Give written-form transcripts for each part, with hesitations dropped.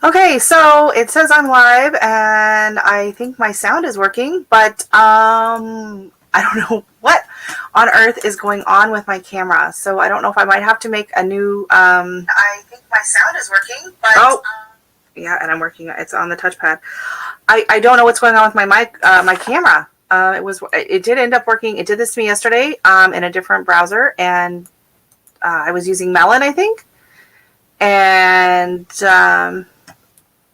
Okay, so it says I'm live and I think my sound is working, but I don't know what on earth is going on with my camera. So I don't know if I might have to make a new I think my sound is working, but yeah, and I'm working. It's on the touchpad. I don't know what's going on with my mic, my camera. It did end up working. It did this to me yesterday in a different browser, and I was using Melon, I think, and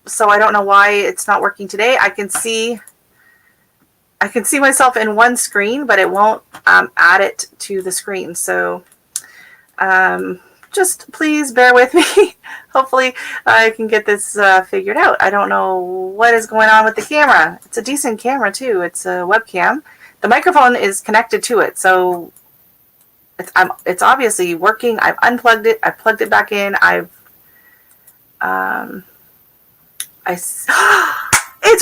so I don't know why it's not working today. I can see myself in one screen, but it won't add it to the screen. So just please bear with me. Hopefully I can get this figured out. I don't know what is going on with the camera. It's a decent camera too. It's a webcam. The microphone is connected to it, so it's obviously working. I've unplugged it. I've plugged it back in. It's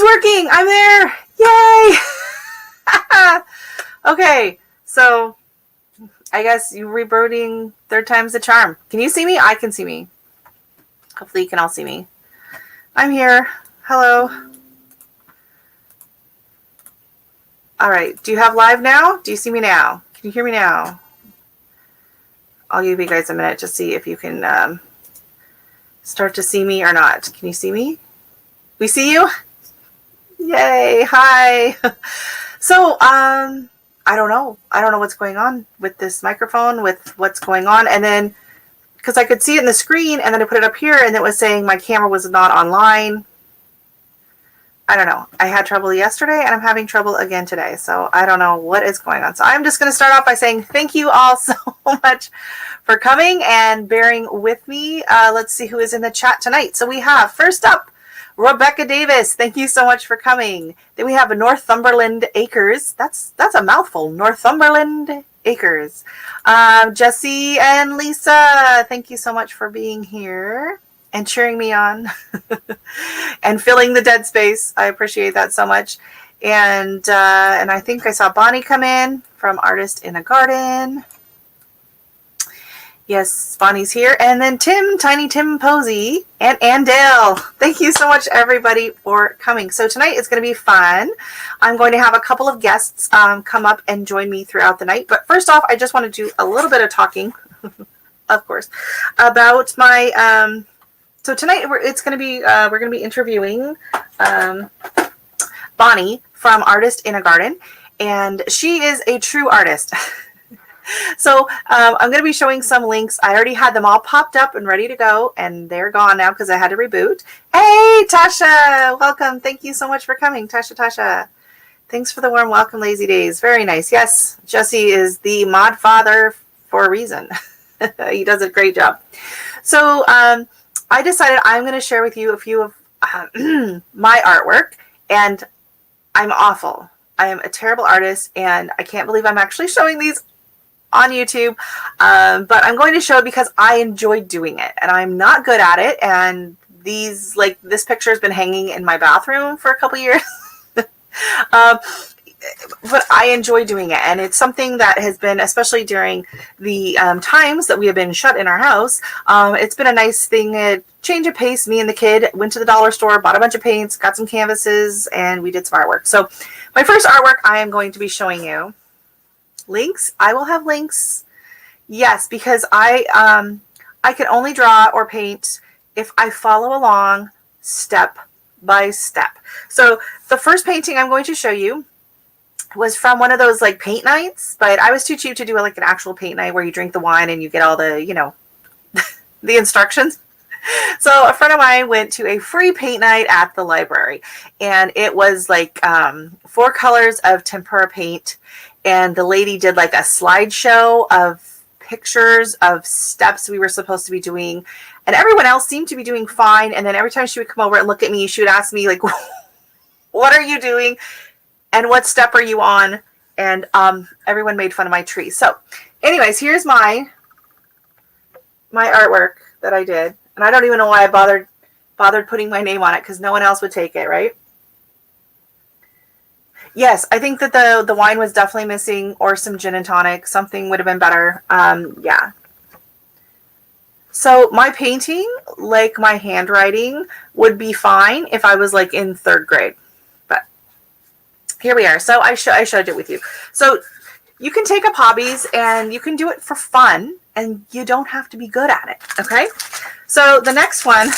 working. I'm there. Yay. Okay, so I guess you rebooting third time's the charm. Can you see me? I can see me. Hopefully you can all see me. I'm here. Hello. All right. Do you have live now? Do you see me now? Can you hear me now? I'll give you guys a minute to see if you can start to see me or not. Can you see me? We see you? Yay. Hi. So, I don't know. I don't know what's going on with this microphone, with what's going on. And then, because I could see it in the screen, and then I put it up here, and it was saying my camera was not online. I don't know. I had trouble yesterday, and I'm having trouble again today. So I don't know what is going on. So I'm just going to start off by saying thank you all so much for coming and bearing with me. Let's see who is in the chat tonight. So we have, first up, Rebecca Davis, thank you so much for coming. Then we have Northumberland Acres. That's a mouthful. Northumberland Acres. Jesse and Lisa, thank you so much for being here and cheering me on and filling the dead space. I appreciate that so much. And I think I saw Bonnie come in from Artist in a Garden. Yes, Bonnie's here. And then Tim, Tiny Tim Posey, and Dale. Thank you so much, everybody, for coming. So tonight is going to be fun. I'm going to have a couple of guests come up and join me throughout the night. But first off, I just want to do a little bit of talking, of course, about my... so tonight we're going to be interviewing Bonnie from Artist in a Garden, and she is a true artist. So I'm going to be showing some links. I already had them all popped up and ready to go, and they're gone now because I had to reboot. Hey, Tasha, welcome. Thank you so much for coming, Tasha. Thanks for the warm welcome, Lazy Days. Very nice. Yes, Jesse is the mod father for a reason. He does a great job. So I decided I'm going to share with you a few of my artwork, and I'm awful. I am a terrible artist, and I can't believe I'm actually showing these on YouTube, but I'm going to show it because I enjoy doing it, and I'm not good at it. And this picture has been hanging in my bathroom for a couple years, but I enjoy doing it, and it's something that has been, especially during the times that we have been shut in our house. It's been a nice thing, a change of pace. Me and the kid went to the dollar store, bought a bunch of paints, got some canvases, and we did some artwork. So my first artwork I am going to be showing you. Links. I will have links. Yes, because I can only draw or paint if I follow along step by step. So the first painting I'm going to show you was from one of those like paint nights, but I was too cheap to do like an actual paint night where you drink the wine and you get all the, the instructions. So a friend of mine went to a free paint night at the library, and it was like 4 colors of tempera paint. And the lady did like a slideshow of pictures of steps we were supposed to be doing. And everyone else seemed to be doing fine. And then every time she would come over and look at me, she would ask me, like, what are you doing? And what step are you on? And everyone made fun of my tree. So anyways, here's my artwork that I did. And I don't even know why I bothered putting my name on it, because no one else would take it, right? Yes, I think that the wine was definitely missing, or some gin and tonic. Something would have been better. Yeah. So my painting, like my handwriting, would be fine if I was like in 3rd grade. But here we are. So I showed it with you. So you can take up hobbies and you can do it for fun, and you don't have to be good at it. Okay. So the next one.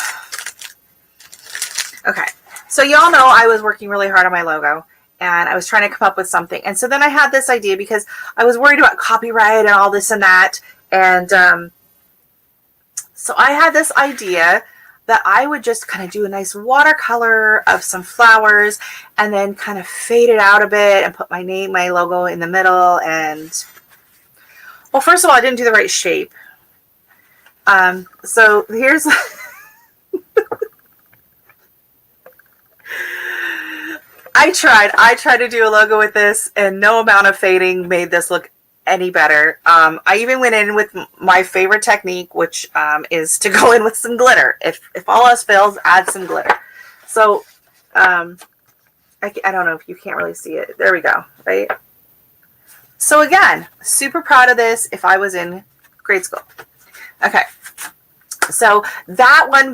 Okay. So y'all know I was working really hard on my logo, and I was trying to come up with something. And so then I had this idea because I was worried about copyright and all this and that. And so I had this idea that I would just kind of do a nice watercolor of some flowers and then kind of fade it out a bit and put my name, my logo in the middle. And well, first of all, I didn't do the right shape. So here's I tried to do a logo with this, and no amount of fading made this look any better. I even went in with my favorite technique, which is to go in with some glitter. If all else fails, add some glitter. So I don't know if you can't really see it. There we go, right? So again, super proud of this if I was in grade school. Okay. So that one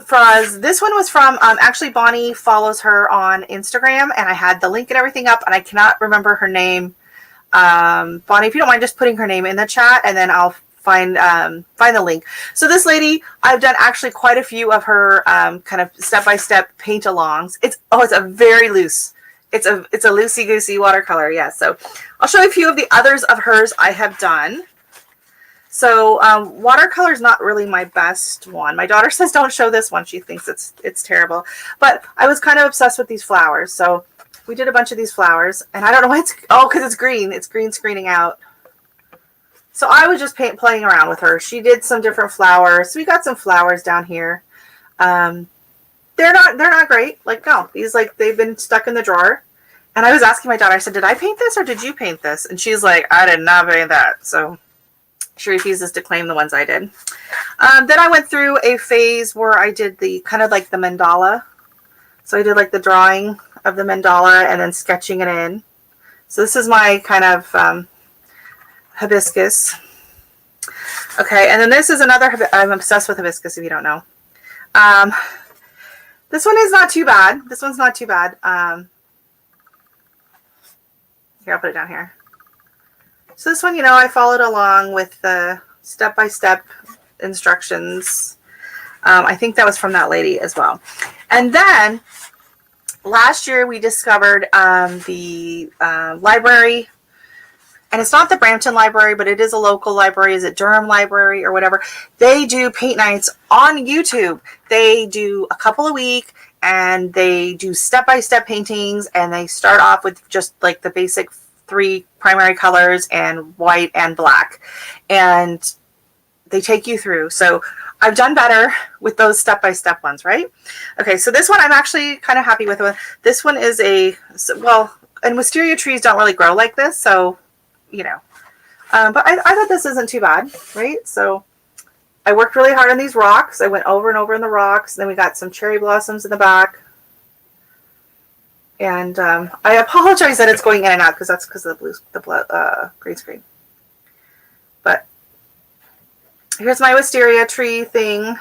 this one was from, actually Bonnie follows her on Instagram, and I had the link and everything up, and I cannot remember her name. Bonnie, if you don't mind just putting her name in the chat, and then I'll find the link. So this lady, I've done actually quite a few of her kind of step-by-step paint-alongs. It's a very loose. It's a loosey-goosey watercolor, yeah. So I'll show you a few of the others of hers I have done. So watercolor is not really my best one. My daughter says don't show this one. She thinks it's terrible. But I was kind of obsessed with these flowers. So we did a bunch of these flowers. And I don't know why because it's green. It's green screening out. So I was just playing around with her. She did some different flowers. So we got some flowers down here. They're not great. Like, no. These, like, they've been stuck in the drawer. And I was asking my daughter, I said, did I paint this or did you paint this? And she's like, I did not paint that. So she refuses to claim the ones I did. Then I went through a phase where I did the kind of like the mandala. So I did like the drawing of the mandala and then sketching it in. So this is my kind of hibiscus. Okay, and then this is another, I'm obsessed with hibiscus if you don't know. This one is not too bad. This one's not too bad. Here, I'll put it down here. So this one, I followed along with the step-by-step instructions. I think that was from that lady as well. And then last year we discovered the library, and it's not the Brampton Library, but it is a local library. Is it Durham Library or whatever? They do paint nights on YouTube. They do a couple a week, and they do step-by-step paintings, and they start off with just like the basic 3 primary colors and white and black, and they take you through. So I've done better with those step-by-step ones, right? Okay, so this one I'm actually kind of happy with. This one is and wisteria trees don't really grow like this, so but I thought this isn't too bad, right? So I worked really hard on these rocks. I went over and over in the rocks. Then we got some cherry blossoms in the back. And I apologize that it's going in and out because that's because of the green screen. But here's my wisteria tree thing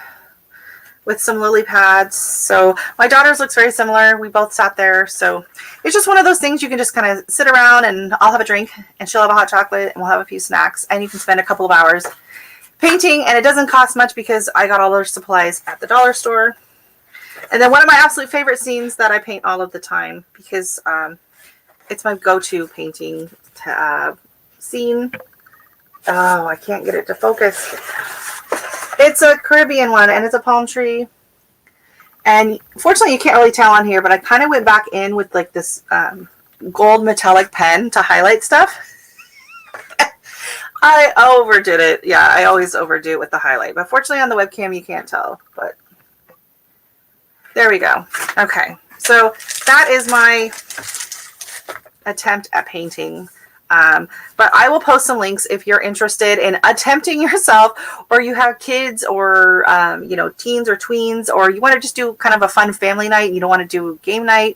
with some lily pads. So my daughter's looks very similar. We both sat there. So it's just one of those things you can just kind of sit around, and I'll have a drink and she'll have a hot chocolate and we'll have a few snacks, and you can spend a couple of hours painting, and it doesn't cost much because I got all those supplies at the dollar store. And then one of my absolute favorite scenes that I paint all of the time because it's my go-to painting scene. Oh, I can't get it to focus. It's a Caribbean one, and it's a palm tree. And fortunately, you can't really tell on here, but I kind of went back in with like this gold metallic pen to highlight stuff. I overdid it. Yeah, I always overdo it with the highlight. But fortunately, on the webcam, you can't tell. But there we go. Okay, so that is my attempt at painting. But I will post some links if you're interested in attempting yourself, or you have kids or, teens or tweens, or you want to just do kind of a fun family night. You don't want to do game night,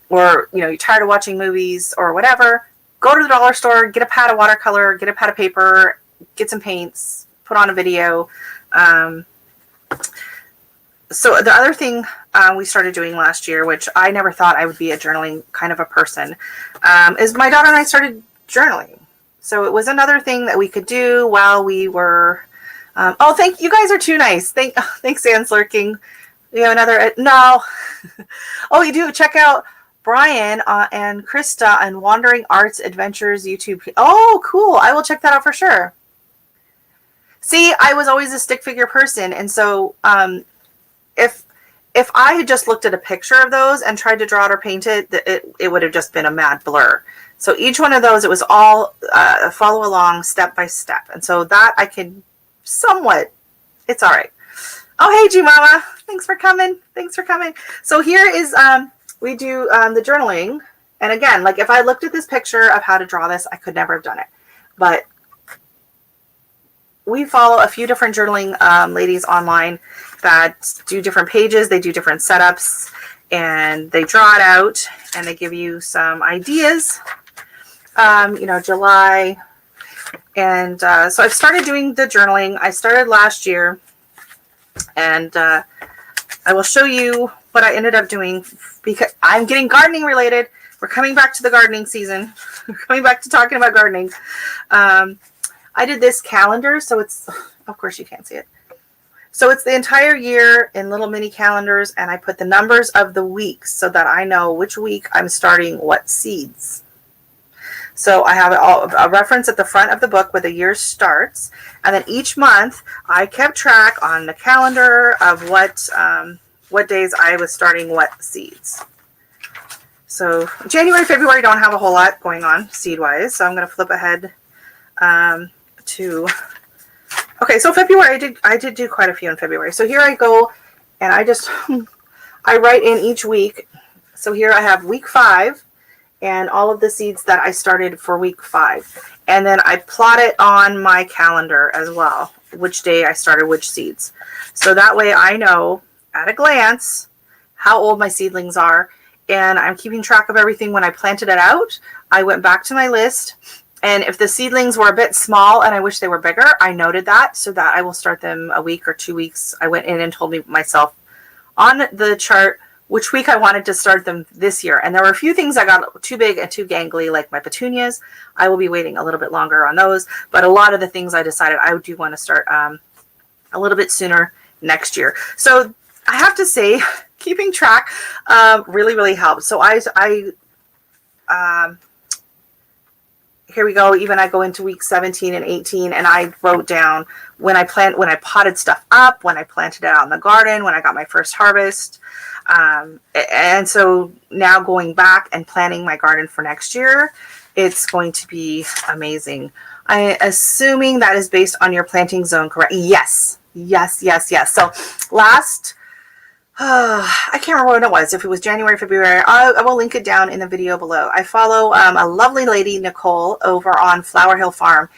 or, you're tired of watching movies or whatever. Go to the dollar store, get a pad of watercolor, get a pad of paper, get some paints, put on a video. So the other thing we started doing last year, which I never thought I would be a journaling kind of a person, is my daughter and I started journaling. So it was another thing that we could do while we were. Oh, thank you guys are too nice. Thanks, Anne's lurking. We have another. No. Oh, you do check out Brian and Krista and Wandering Arts Adventures YouTube. Oh, cool. I will check that out for sure. See, I was always a stick figure person, and so if I had just looked at a picture of those and tried to draw it or paint it, it would have just been a mad blur. So each one of those, it was all follow along step by step. And so that I can somewhat, it's all right. Oh, hey, G Mama. Thanks for coming. Thanks for coming. So here is, we do the journaling. And again, like if I looked at this picture of how to draw this, I could never have done it. But we follow a few different journaling ladies online that do different pages. They do different setups and they draw it out and they give you some ideas, July. And so I've started doing the journaling. I started last year and I will show you what I ended up doing because I'm getting gardening related. We're coming back to the gardening season. We're coming back to talking about gardening. I did this calendar, so it's, of course you can't see it. So it's the entire year in little mini calendars, and I put the numbers of the weeks so that I know which week I'm starting what seeds. So I have a reference at the front of the book where the year starts, and then each month I kept track on the calendar of what days I was starting what seeds. So January, February don't have a whole lot going on seed-wise, so I'm going to flip ahead okay, so February, I did do quite a few in February. So here I go, and I write in each week. So here I have week 5, and all of the seeds that I started for week 5. And then I plot it on my calendar as well, which day I started which seeds. So that way I know at a glance how old my seedlings are, and I'm keeping track of everything. When I planted it out, I went back to my list. And if the seedlings were a bit small and I wish they were bigger, I noted that so that I will start them a week or 2 weeks. I went in and told myself on the chart which week I wanted to start them this year. And there were a few things I got too big and too gangly, like my petunias. I will be waiting a little bit longer on those. But a lot of the things I decided I do want to start a little bit sooner next year. So I have to say, keeping track really, really helps. So here we go. Even I go into week 17 and 18, and I wrote down when I potted stuff up, when I planted it out in the garden, when I got my first harvest. And so now going back and planning my garden for next year, it's going to be amazing. Assuming that is based on your planting zone, correct? Yes. So last, I can't remember when it was, if it was January, February. I will link it down in the video below. I follow a lovely lady, Nicole, over on Flower Hill Farm,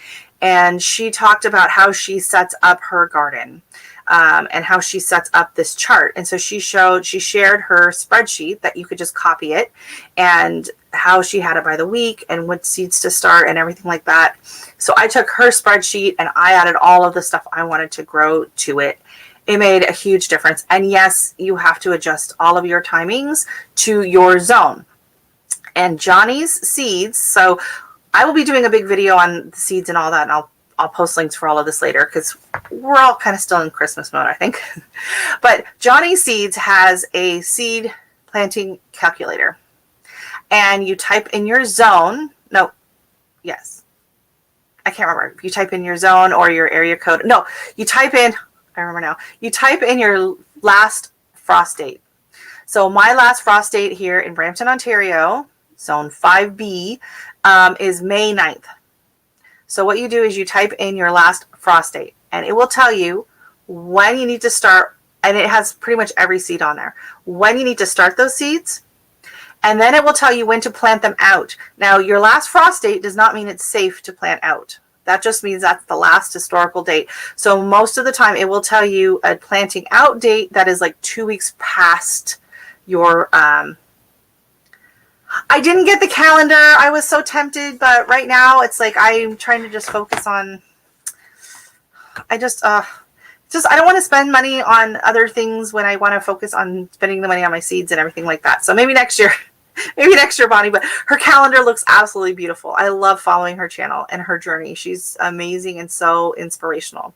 and she talked about how she sets up her garden and how she sets up this chart. And so she shared her spreadsheet that you could just copy it, and how she had it by the week and what seeds to start and everything like that. So I took her spreadsheet and I added all of the stuff I wanted to grow to it. It made a huge difference. And yes, you have to adjust all of your timings to your zone. And Johnny's seeds, so I will be doing a big video on the seeds and all that, and I'll post links for all of this later because we're all kind of still in Christmas mode, I think. But Johnny's Seeds has a seed planting calculator. And you type in your zone. No, yes. I can't remember. If you type in your zone or your area code. No, you type in... I remember now. You type in your last frost date. So my last frost date here in Brampton, Ontario, zone 5B, is May 9th. So what you do is you type in your last frost date, and it will tell you when you need to start, and it has pretty much every seed on there, when you need to start those seeds, and then it will tell you when to plant them out. Now, your last frost date does not mean it's safe to plant out. That just means that's the last historical date. So most of the time it will tell you a planting out date that is like 2 weeks past your, I didn't get the calendar. I was so tempted, but right now it's like I'm trying to just focus on, just, I don't want to spend money on other things when I want to focus on spending the money on my seeds and everything like that. So maybe next year, maybe next year, Bonnie, but her calendar looks absolutely beautiful. I love following her channel and her journey. She's amazing and so inspirational.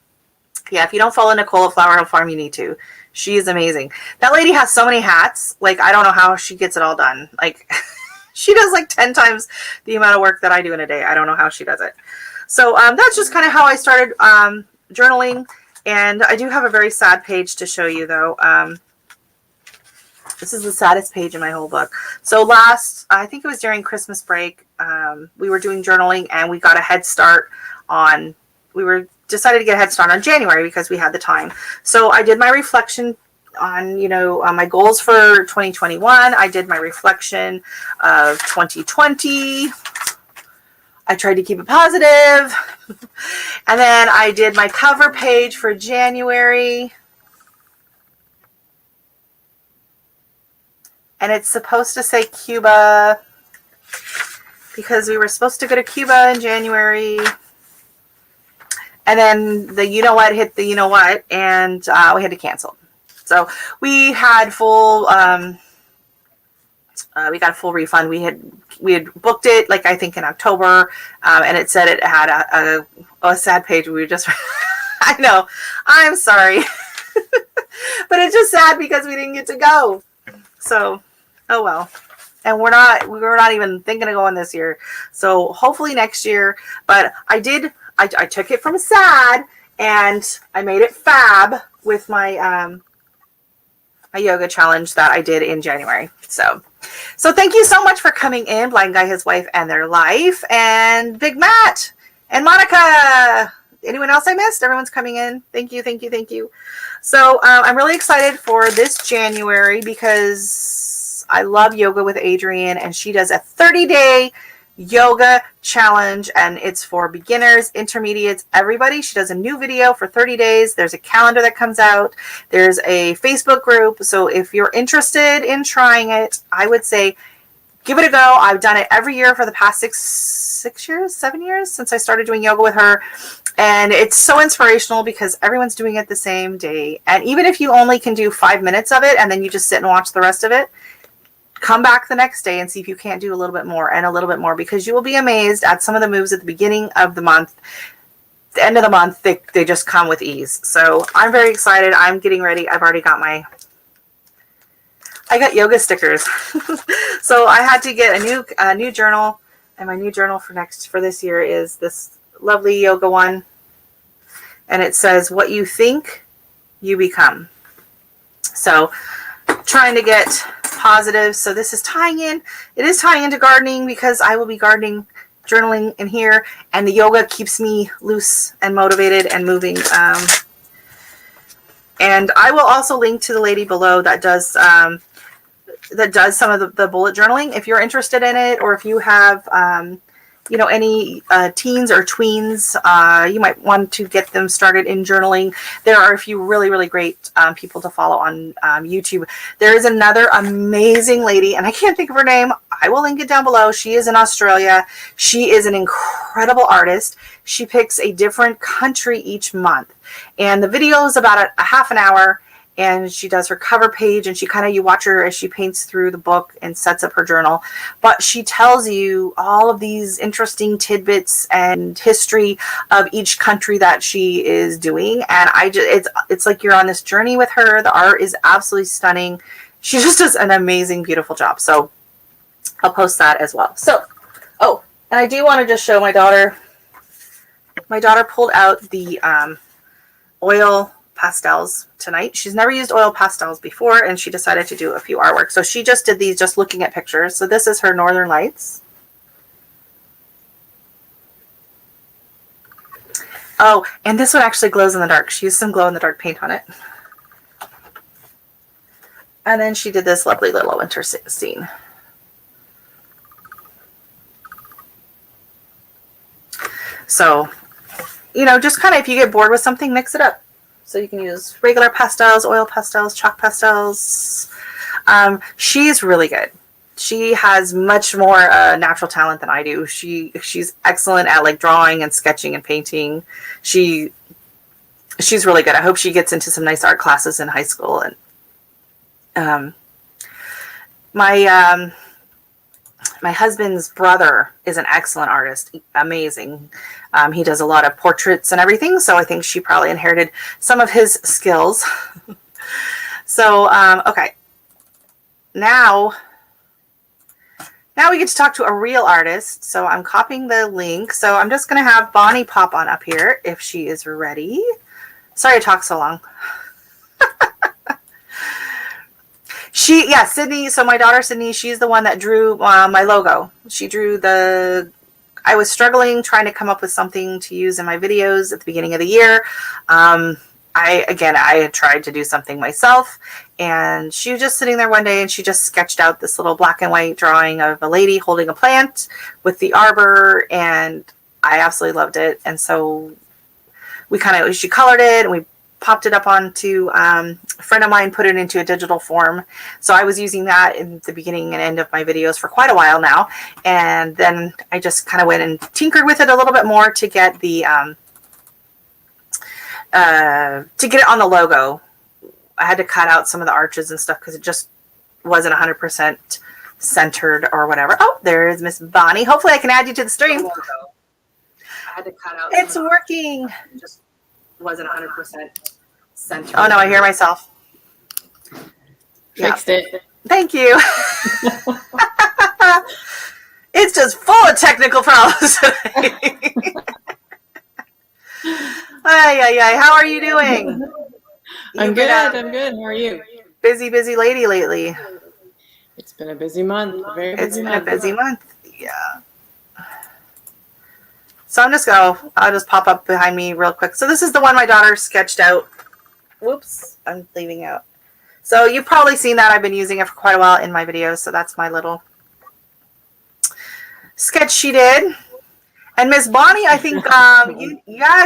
Yeah, if you don't follow Nicole at Flower Hill Farm, you need to. She is amazing. That lady has so many hats. Like, I don't know how she gets it all done. Like, she does like 10 times the amount of work that I do in a day. I don't know how she does it. So that's just kind of how I started journaling. And I do have a very sad page to show you, though. This is the saddest page in my whole book. So I think it was during Christmas break, we were doing journaling, and we got a head start on, decided to get a head start on January because we had the time. So I did my reflection on, on my goals for 2021. I did my reflection of 2020. I tried to keep it positive. And then I did my cover page for January. And it's supposed to say Cuba because we were supposed to go to Cuba in January. And then the you know what hit the you know what, and we had to cancel. So we had full we got a full refund. We had booked it, like, I think in October, and it said it had a sad page. We were just I know, I'm sorry. But it's just sad because we didn't get to go. So, oh well. And we were not even thinking of going this year. So hopefully next year. But I took it from sad and I made it fab with my my yoga challenge that I did in January. So thank you so much for coming in, Blind Guy, his wife, and their life, and Big Matt and Monica. Anyone else I missed? Everyone's coming in. Thank you, thank you, thank you. So I'm really excited for this January because I love yoga with Adrienne, and she does a 30-day yoga challenge, and it's for beginners, intermediates, everybody. She does a new video for 30 days. There's a calendar that comes out. There's a Facebook group. So if you're interested in trying it, I would say give it a go. I've done it every year for the past 7 years since I started doing yoga with her. And it's so inspirational because everyone's doing it the same day. And even if you only can do 5 minutes of it and then you just sit and watch the rest of it, come back the next day and see if you can't do a little bit more and a little bit more, because you will be amazed at some of the moves at the beginning of the month. The end of the month, they just come with ease. So I'm very excited. I'm getting ready. I've already got I got yoga stickers. So I had to get a new journal, and my new journal for this year is this lovely yoga one. And it says, what you think, you become. So trying to get positive. So this is tying in. It is tying into gardening because I will be gardening, journaling in here, and the yoga keeps me loose and motivated and moving. And I will also link to the lady below that does some of the bullet journaling if you're interested in it, or if you have any teens or tweens, you might want to get them started in journaling. There are a few really, really great people to follow on YouTube. There is another amazing lady, and I can't think of her name. I will link it down below. She is in Australia. She is an incredible artist. She picks a different country each month, and the video is about a half an hour. And she does her cover page, and you watch her as she paints through the book and sets up her journal. But she tells you all of these interesting tidbits and history of each country that she is doing. And it's like you're on this journey with her. The art is absolutely stunning. She just does an amazing, beautiful job. So I'll post that as well. So, and I do want to just show my daughter. My daughter pulled out the oil pastels tonight. She's never used oil pastels before, and she decided to do a few artwork. So she just did these just looking at pictures. So this is her Northern Lights. Oh, and this one actually glows in the dark. She used some glow in the dark paint on it. And then she did this lovely little winter scene. So, just kind of, if you get bored with something, mix it up. So you can use regular pastels, oil pastels, chalk pastels. She's really good. She has much more natural talent than I do. She's excellent at drawing and sketching and painting. She she's really good. I hope she gets into some nice art classes in high school. And my husband's brother is an excellent artist, amazing. He does a lot of portraits and everything, so I think she probably inherited some of his skills. So, okay. Now we get to talk to a real artist. So I'm copying the link. So I'm just going to have Bonnie pop on up here if she is ready. Sorry I talk so long. Sydney. So my daughter, Sydney, she's the one that drew my logo. She drew I was struggling trying to come up with something to use in my videos at the beginning of the year. I had tried to do something myself, and she was just sitting there one day and she just sketched out this little black and white drawing of a lady holding a plant with the arbor, and I absolutely loved it. And so she colored it and we popped it up onto, a friend of mine put it into a digital form. So I was using that in the beginning and end of my videos for quite a while now. And then I just kind of went and tinkered with it a little bit more to get it on the logo. I had to cut out some of the arches and stuff because it just wasn't 100% centered or whatever. Oh, there's Miss Bonnie. Hopefully I can add you to the stream. I had to cut out. It's working. It just wasn't 100% centered. Oh no, I hear myself. Fixed it. Thank you. It's just full of technical problems today. How are you doing? I'm good. I'm good. How are you? Busy lady lately. It's been a busy month. It's been a busy month. Yeah. So I'll just pop up behind me real quick. So this is the one my daughter sketched out. Whoops, I'm leaving out. So you've probably seen that. I've been using it for quite a while in my videos. So that's my little sketch she did. And Miss Bonnie, I think,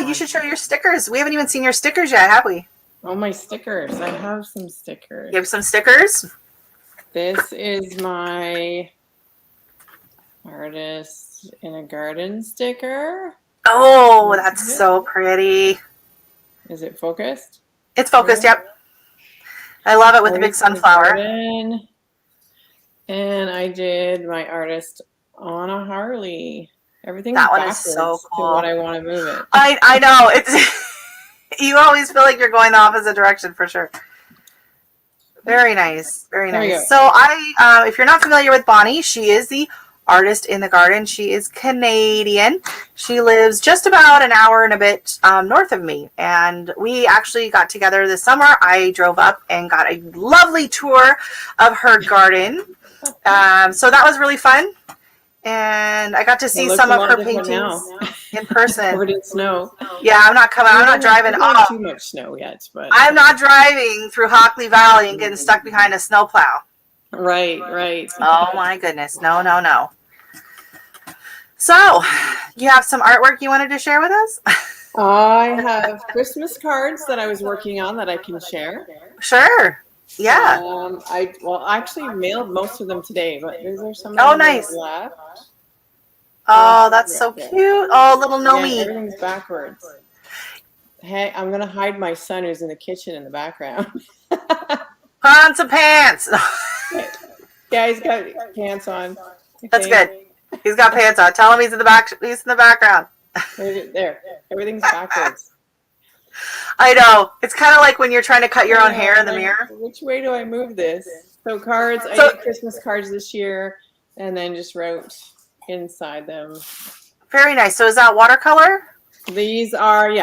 you should show your stickers. We haven't even seen your stickers yet, have we? Oh, my stickers. I have some stickers. You have some stickers? This is my Artist in a Garden sticker. Oh, that's so pretty. Is it focused? It's focused, yep. I love it with the big sunflower. And I did my Artist on a Harley. Everything's that one backwards is so cool. to what I want to move it. I know. It's you always feel like you're going the opposite direction for sure. Very nice. Very nice. So if you're not familiar with Bonnie, she is the artist in the garden. She is Canadian. She lives just about an hour and a bit north of me. And we actually got together this summer. I drove up and got a lovely tour of her garden. So that was really fun. And I got to see some of her paintings in person. Covered in snow. Yeah, I'm not driving off. Too much snow yet, but I'm not driving through Hockley Valley and getting stuck behind a snowplow. Right. Oh my goodness. No. So, you have some artwork you wanted to share with us? I have Christmas cards that I was working on that I can share. Sure. Yeah. I actually mailed most of them today, but these are some of them left. Oh, that's so cute. Oh, little Nomi. Yeah, everything's backwards. Hey, I'm going to hide my son who's in the kitchen in the background. Put on some pants. Yeah, he's got pants on. Okay. That's good. He's got pants on. Tell him he's in the back. He's in the background. There. Everything's backwards. I know. It's kind of like when you're trying to cut your own hair in the mirror. Which way do I move this? So cards. I did Christmas cards this year, and then just wrote inside them. Very nice. So is that watercolor? These are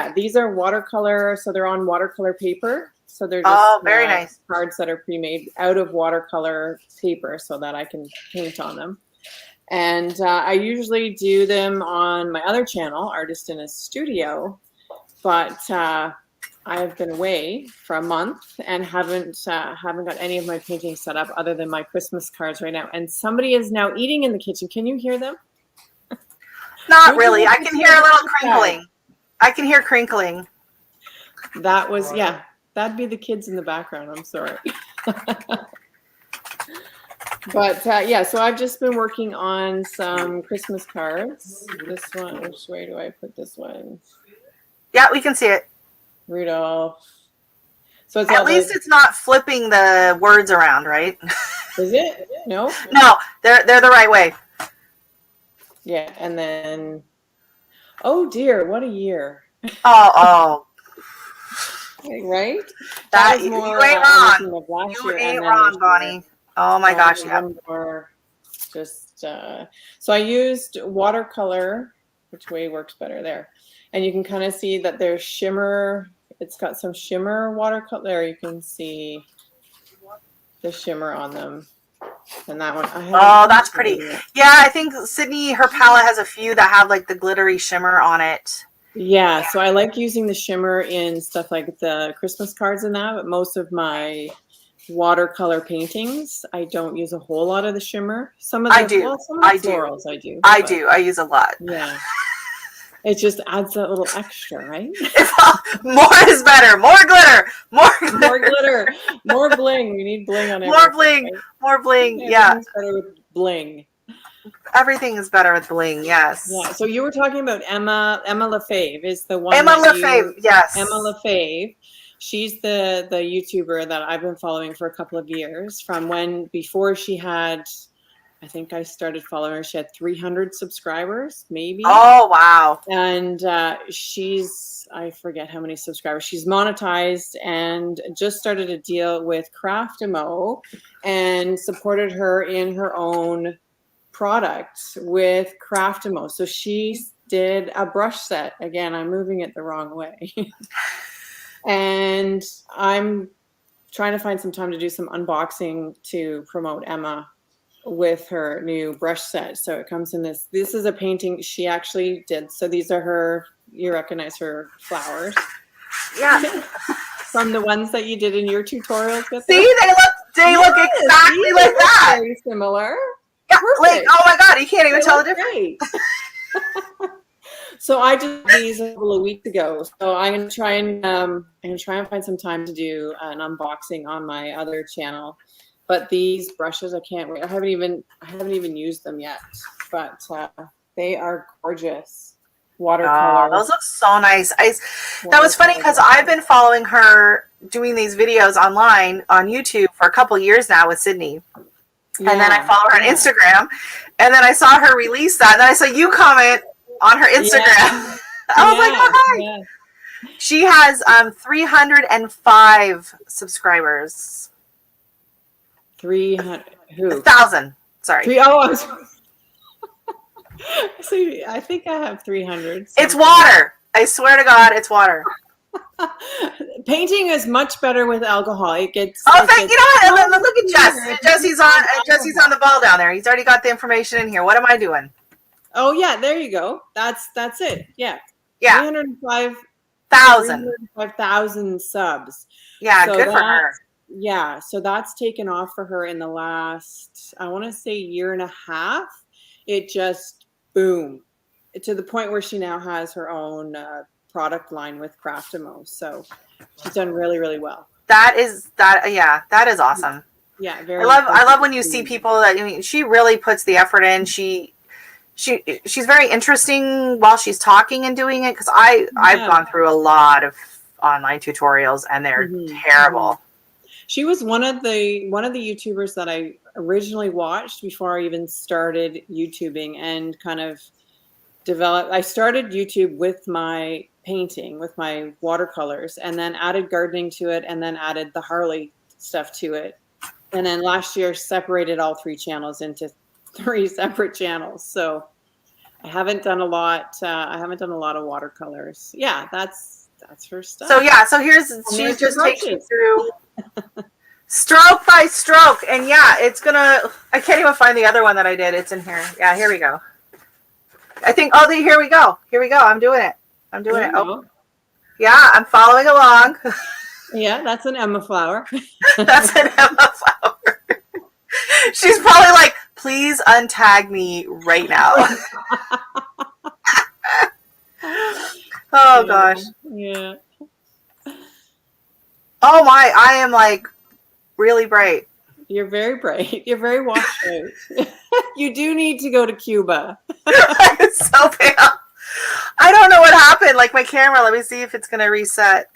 watercolor. So they're on watercolor paper. So they're just very nice cards that are pre-made out of watercolor paper, so that I can paint on them. And I usually do them on my other channel, Artist in a Studio. But I've been away for a month and haven't got any of my paintings set up other than my Christmas cards right now. And somebody is now eating in the kitchen. Can you hear them? Not really. I can hear a little crinkling. I can hear crinkling. That was, that'd be the kids in the background. I'm sorry. But so I've just been working on some Christmas cards. This one, which way do I put this one? Yeah, we can see it. Rudolph. So it's At least it's not flipping the words around, right? Is it? No? No, they're the right way. Yeah, and then, oh dear, what a year. Oh. Right? That was more, you ain't wrong. You ain't wrong, Bonnie. Oh my gosh, yeah. More just, so I used watercolor, which way works better there. And you can kind of see that there's shimmer. It's got some shimmer watercolor. There you can see the shimmer on them. And that one, oh, that's pretty. Yeah, I think Sydney, her palette has a few that have like the glittery shimmer on it. Yeah, so I like using the shimmer in stuff like the Christmas cards and that, but most of my watercolor paintings, I don't use a whole lot of the shimmer. Some of the, I do. Well, some of the florals I do. I do. I use a lot. Yeah. It just adds that little extra, right? More is better. More glitter. More glitter. More bling. We need bling on everything. More bling. Right? More bling. Yeah. Everything's better with bling. Everything is better with bling. Yes. Yeah. So you were talking about Emma Lefave is the one. Emma Lefave. Yes. Emma Lefave. She's the YouTuber that I've been following for a couple of years from before she had. I think I started following her. She had 300 subscribers, maybe. Oh, wow. And I forget how many subscribers. She's monetized and just started a deal with Craftimo and supported her in her own product with Craftimo. So she did a brush set. Again, I'm moving it the wrong way. And I'm trying to find some time to do some unboxing to promote Emma with her new brush set. So it comes in this is a painting she actually did. So these are you recognize her flowers. Yeah. From the ones that you did in your tutorials with See, them. they look exactly like that. Very similar. Yeah, like, oh my God, you can't even tell the difference. So I did these a couple of weeks ago. So I'm gonna try and find some time to do an unboxing on my other channel. But these brushes, I can't wait. I haven't even used them yet, but they are gorgeous. Watercolor. Oh, those look so nice. That was funny because I've been following her doing these videos online on YouTube for a couple years now with Sydney. Yeah, and then I follow her on Instagram, and then I saw her release that, and then I saw you comment on her Instagram. Yeah. I was like, oh, hi. Yeah. She has 305 subscribers. 300 who? 1,000. Sorry. See, I think I have 300. It's water. I swear to God, it's water. Painting is much better with alcohol. It gets. Oh, thank you. Know what? Look at Jess. Jesse's on the ball down there. He's already got the information in here. What am I doing? Oh yeah, there you go. That's it. Yeah. Yeah. 305,000 subs. Yeah, so good for her. Yeah, so that's taken off for her in the last, I want to say, year and a half. It just boom to the point where she now has her own product line with Craftimo. So she's done really, really well. That is awesome. Yeah, I love when you see people that, I mean, she really puts the effort in. She's very interesting while she's talking and doing it, because I've gone through a lot of online tutorials and they're terrible. She was one of the YouTubers that I originally watched before I even started YouTubing and kind of developed. I started YouTube with my painting, with my watercolors, and then added gardening to it, and then added the Harley stuff to it. And then last year separated all 3 channels into 3 separate channels. So I haven't done a lot. I haven't done a lot of watercolors. Yeah, that's her stuff. So she just takes you through stroke by stroke, and I can't even find the other one that I did. It's in here. Yeah, here we go. I think. Oh, here we go. I'm doing it. Oh, yeah, I'm following along. Yeah, that's an Emma flower. That's an Emma flower. She's probably like, please untag me right now. Oh gosh. Yeah. Oh my, I am like really bright. You're very bright. You're very washed out. You do need to go to Cuba. It's so pale. I don't know what happened. Like my camera, let me see if it's going to reset.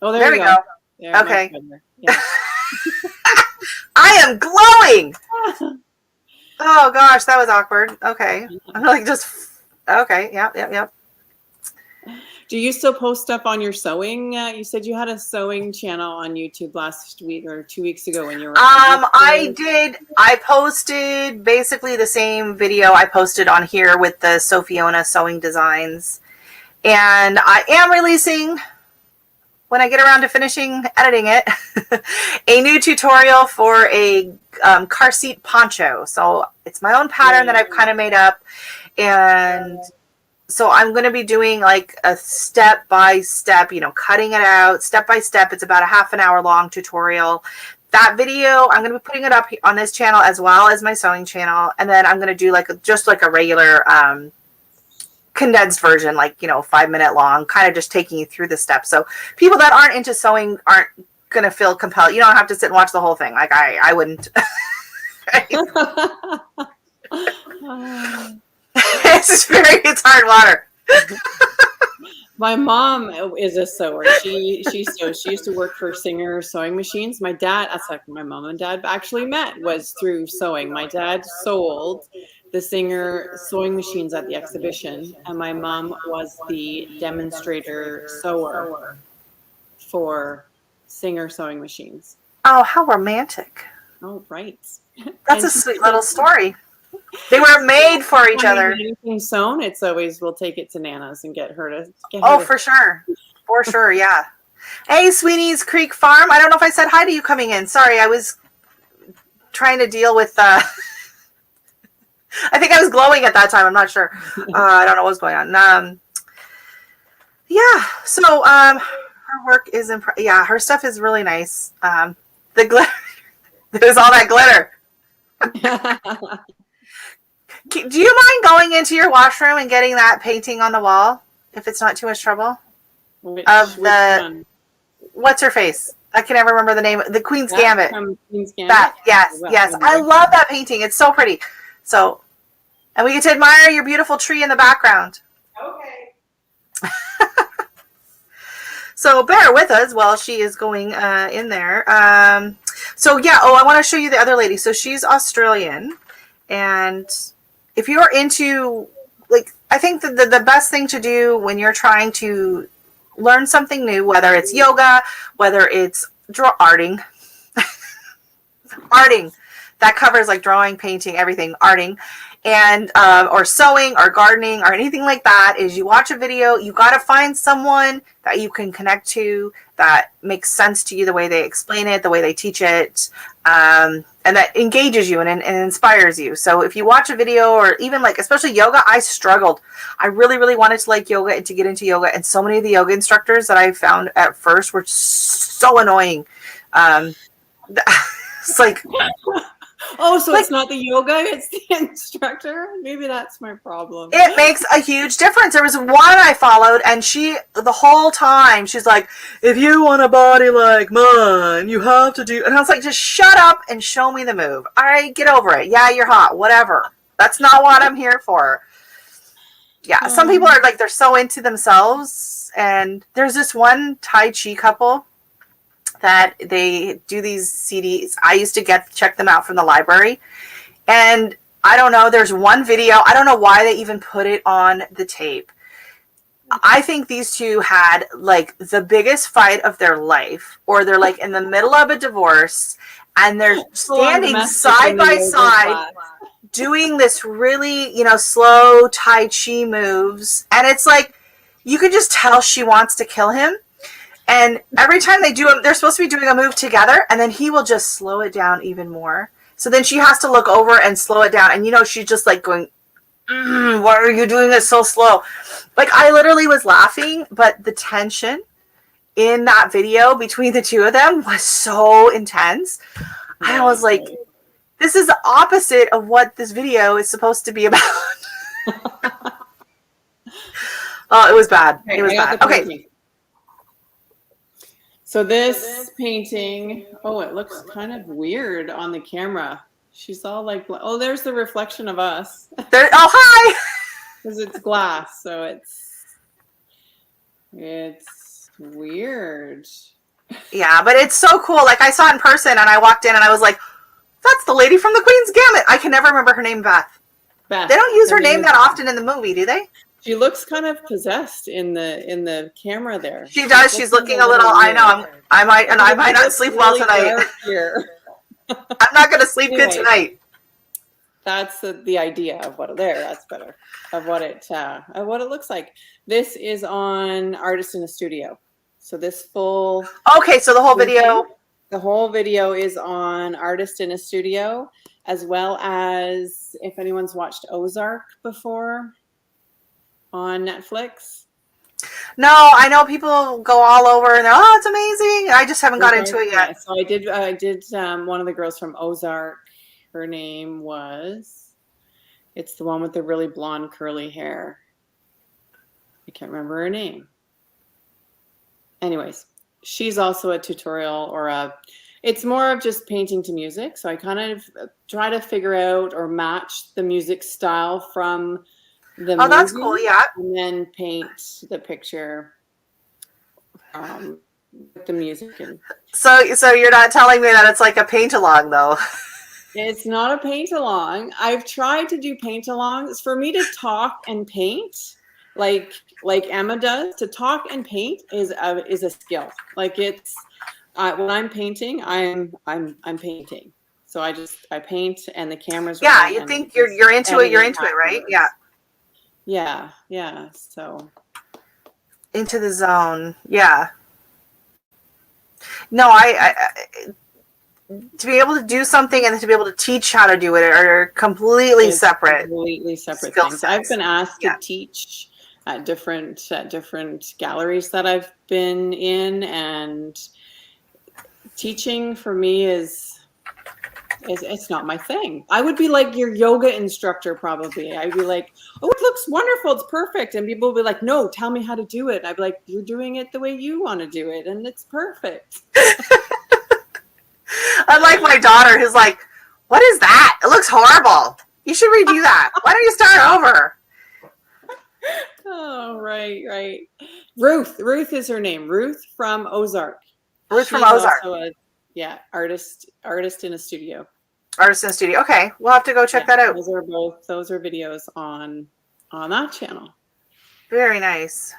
Oh, There we go. Yeah, Okay. Yeah. I am glowing. Oh gosh, that was awkward. Okay. I'm like okay. Yep. Do you still post stuff on your sewing? You said you had a sewing channel on YouTube last week or 2 weeks ago when you were. I did. I posted basically the same video I posted on here with the Sophiona sewing designs, and I am releasing, when I get around to finishing editing it, a new tutorial for a car seat poncho. So it's my own pattern that I've kind of made up, and so I'm going to be doing like a step-by-step, cutting it out step by step. It's about a half an hour long tutorial. That video, I'm going to be putting it up on this channel as well as my sewing channel. And then I'm going to do just like a regular condensed version, 5-minute long, kind of just taking you through the steps. So people that aren't into sewing aren't going to feel compelled. You don't have to sit and watch the whole thing. Like I wouldn't. It's hard water. My mom is a sewer. She sews. She used to work for Singer sewing machines. My dad, that's like my mom and dad actually met, was through sewing. My dad sold the Singer sewing machines at the exhibition, and my mom was the demonstrator sewer for Singer sewing machines. Oh, how romantic. Oh, right. That's a sweet little story. They were made for each other. Anything sewn, it's always, we'll take it to Nana's and get her to. For sure. For sure, yeah. Hey, Sweeney's Creek Farm. I don't know if I said hi to you coming in. Sorry, I was trying to deal with... I think I was glowing at that time. I'm not sure. I don't know what's going on. Yeah, so her work is... her stuff is really nice. The glitter... There's all that glitter. Do you mind going into your washroom and getting that painting on the wall, if it's not too much trouble? Which one? What's her face? I can never remember the name. The Queen's Gambit. Queen's Gambit. That, yes. I love that painting. It's so pretty. So, and we get to admire your beautiful tree in the background. Okay. So bear with us while she is going in there. I want to show you the other lady. So she's Australian, and if you're into, I think that the best thing to do when you're trying to learn something new, whether it's yoga, whether it's arting, that covers drawing, painting, everything, arting, and or sewing or gardening or anything like that, is you watch a video. You got to find someone that you can connect to, that makes sense to you, the way they explain it, the way they teach it, and that engages you and inspires you. So if you watch a video, or even especially yoga, I struggled. I really, really wanted to like yoga and to get into yoga, and so many of the yoga instructors that I found at first were so annoying. It's like... Oh, so it's not the yoga, it's the instructor? Maybe that's my problem. It makes a huge difference. There was one I followed, and she, the whole time, she's like, if you want a body like mine, you have to do... And I was like, just shut up and show me the move. All right, get over it. Yeah, you're hot. Whatever. That's not what I'm here for. Yeah, some people are they're so into themselves. And there's this one Tai Chi couple that they do these CDs. I used to check them out from the library. And I don't know, there's one video, I don't know why they even put it on the tape. I think these two had the biggest fight of their life, or they're in the middle of a divorce, and they're standing side by side doing this really, slow Tai Chi moves. And it's you can just tell she wants to kill him. And every time they do them, they're supposed to be doing a move together, and then he will just slow it down even more. So then she has to look over and slow it down. And, she's just going, why are you doing this so slow? I literally was laughing, but the tension in that video between the two of them was so intense. I was like, this is the opposite of what this video is supposed to be about. Oh, it was bad. It was bad. Okay. So this painting, it looks kind of weird on the camera. She's all there's the reflection of us. Hi! Because it's glass, so it's Weird. Yeah, but it's so cool. Like, I saw it in person, and I walked in, and I was like, that's the lady from the Queen's Gambit. I can never remember her name, Beth. They don't use her name that often in the movie, do they? She looks kind of possessed in the camera there. She does. She's looking a little. I know. I might not sleep well tonight. I'm not going to sleep good tonight. That's the idea of what that's better of what it looks like. This is on Artist in a Studio. So this full. Okay, so the whole video. The whole video is on Artist in a Studio, as well as if anyone's watched Ozark before on Netflix. No, I know people go all over and oh, it's amazing. I just haven't got into it yet. So I did one of the girls from Ozark. Her name was, it's the one with the really blonde curly hair. I can't remember her name. Anyways, she's also a tutorial it's more of just painting to music. So I kind of try to figure out or match the music style from the movie. That's cool, yeah. And then paint the picture with the music. So you're not telling me that it's like a paint-along, though? It's not a paint-along. I've tried to do paint-alongs. For me to talk and paint, like Emma does, to talk and paint is a skill. Like it's when I'm painting, I'm painting. So I paint and the camera's yeah. You think you're into it. You're into it, right? Yeah. Yeah. So into the zone. Yeah. No, I to be able to do something and to be able to teach how to do it are completely separate. Completely separate things. I've been asked to teach at different galleries that I've been in, and teaching for me is it's not my thing. I would be like your yoga instructor probably. I'd be like, oh, it looks wonderful, it's perfect. And people would be like, no, tell me how to do it. And I'd be like, you're doing it the way you want to do it, and it's perfect. Unlike my daughter who's like, what is that? It looks horrible. You should redo that. Why don't you start over? Oh, right. Ruth is her name. Ruth from Ozark. Ruth from Ozark. Artist in a Studio. Artist in a Studio. Okay, we'll have to go check that out. Those are videos on that channel. Very nice.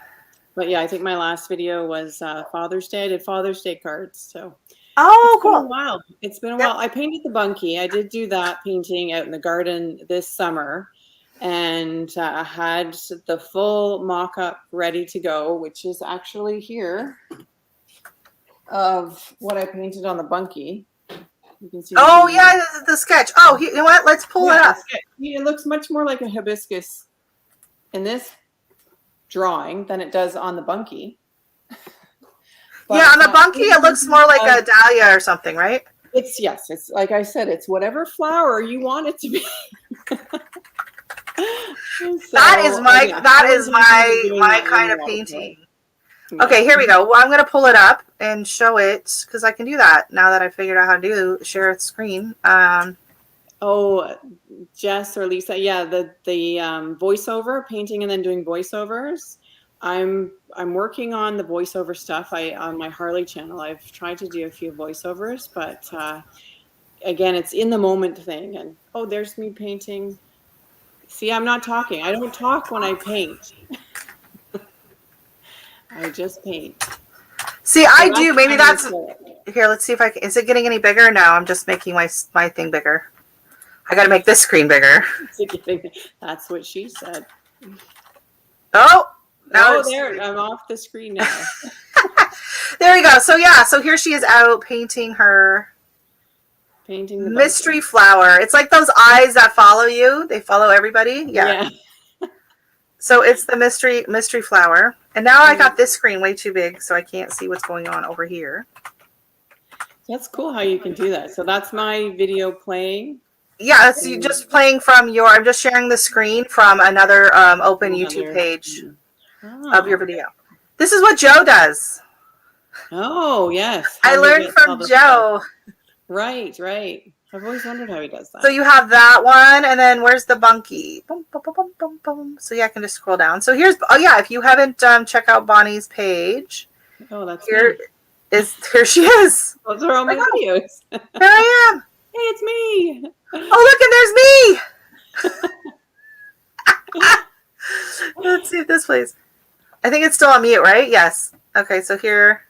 But yeah, I think my last video was Father's Day. I did Father's Day cards. So cool. It's been a while. I painted the bunkie. I did do that painting out in the garden this summer, and I had the full mock-up ready to go, which is actually here, of what I painted on the bunkie. You can see. Oh yeah, the sketch. Oh, you know what? Let's pull it up. It looks much more like a hibiscus in this drawing than it does on the bunkie. Yeah, on the bunkie, it looks more like a dahlia or something, right? It's like I said, it's whatever flower you want it to be. That is my kind of painting. Okay, here we go. Well, I'm going to pull it up and show it because I can do that now that I figured out how to share a screen. Jess or Lisa, yeah, the voiceover, painting and then doing voiceovers. I'm working on the voiceover stuff. On my Harley channel, I've tried to do a few voiceovers, but again, it's in the moment thing. And there's me painting. See, I'm not talking. I don't talk when I paint. I just paint. See, I do. Maybe that's here. Let's see if I can. Is it getting any bigger? No, I'm just making my thing bigger. I got to make this screen bigger. That's what she said. There. I'm off the screen now. There we go. So here she is out painting the mystery flower. It's like those eyes that follow you. They follow everybody. Yeah. So it's the mystery flower. And now I got this screen way too big, so I can't see what's going on over here. That's cool how you can do that. So that's my video playing. Yeah, it's you just playing from I'm just sharing the screen from another open YouTube page of your video. This is what Joe does. Oh, yes. I learned from Joe. Right. I've always wondered how he does that. So you have that one, and then where's the bunkie? Boom, boom, boom, boom, boom, boom. So yeah, I can just scroll down. So here's, if you haven't checked out Bonnie's page, Oh, that's Here me. here she is. Those are all my videos. Here I am. Hey, it's me. Oh, look, and there's me. Let's see if this plays. I think it's still on mute, right? Yes. Okay, so here.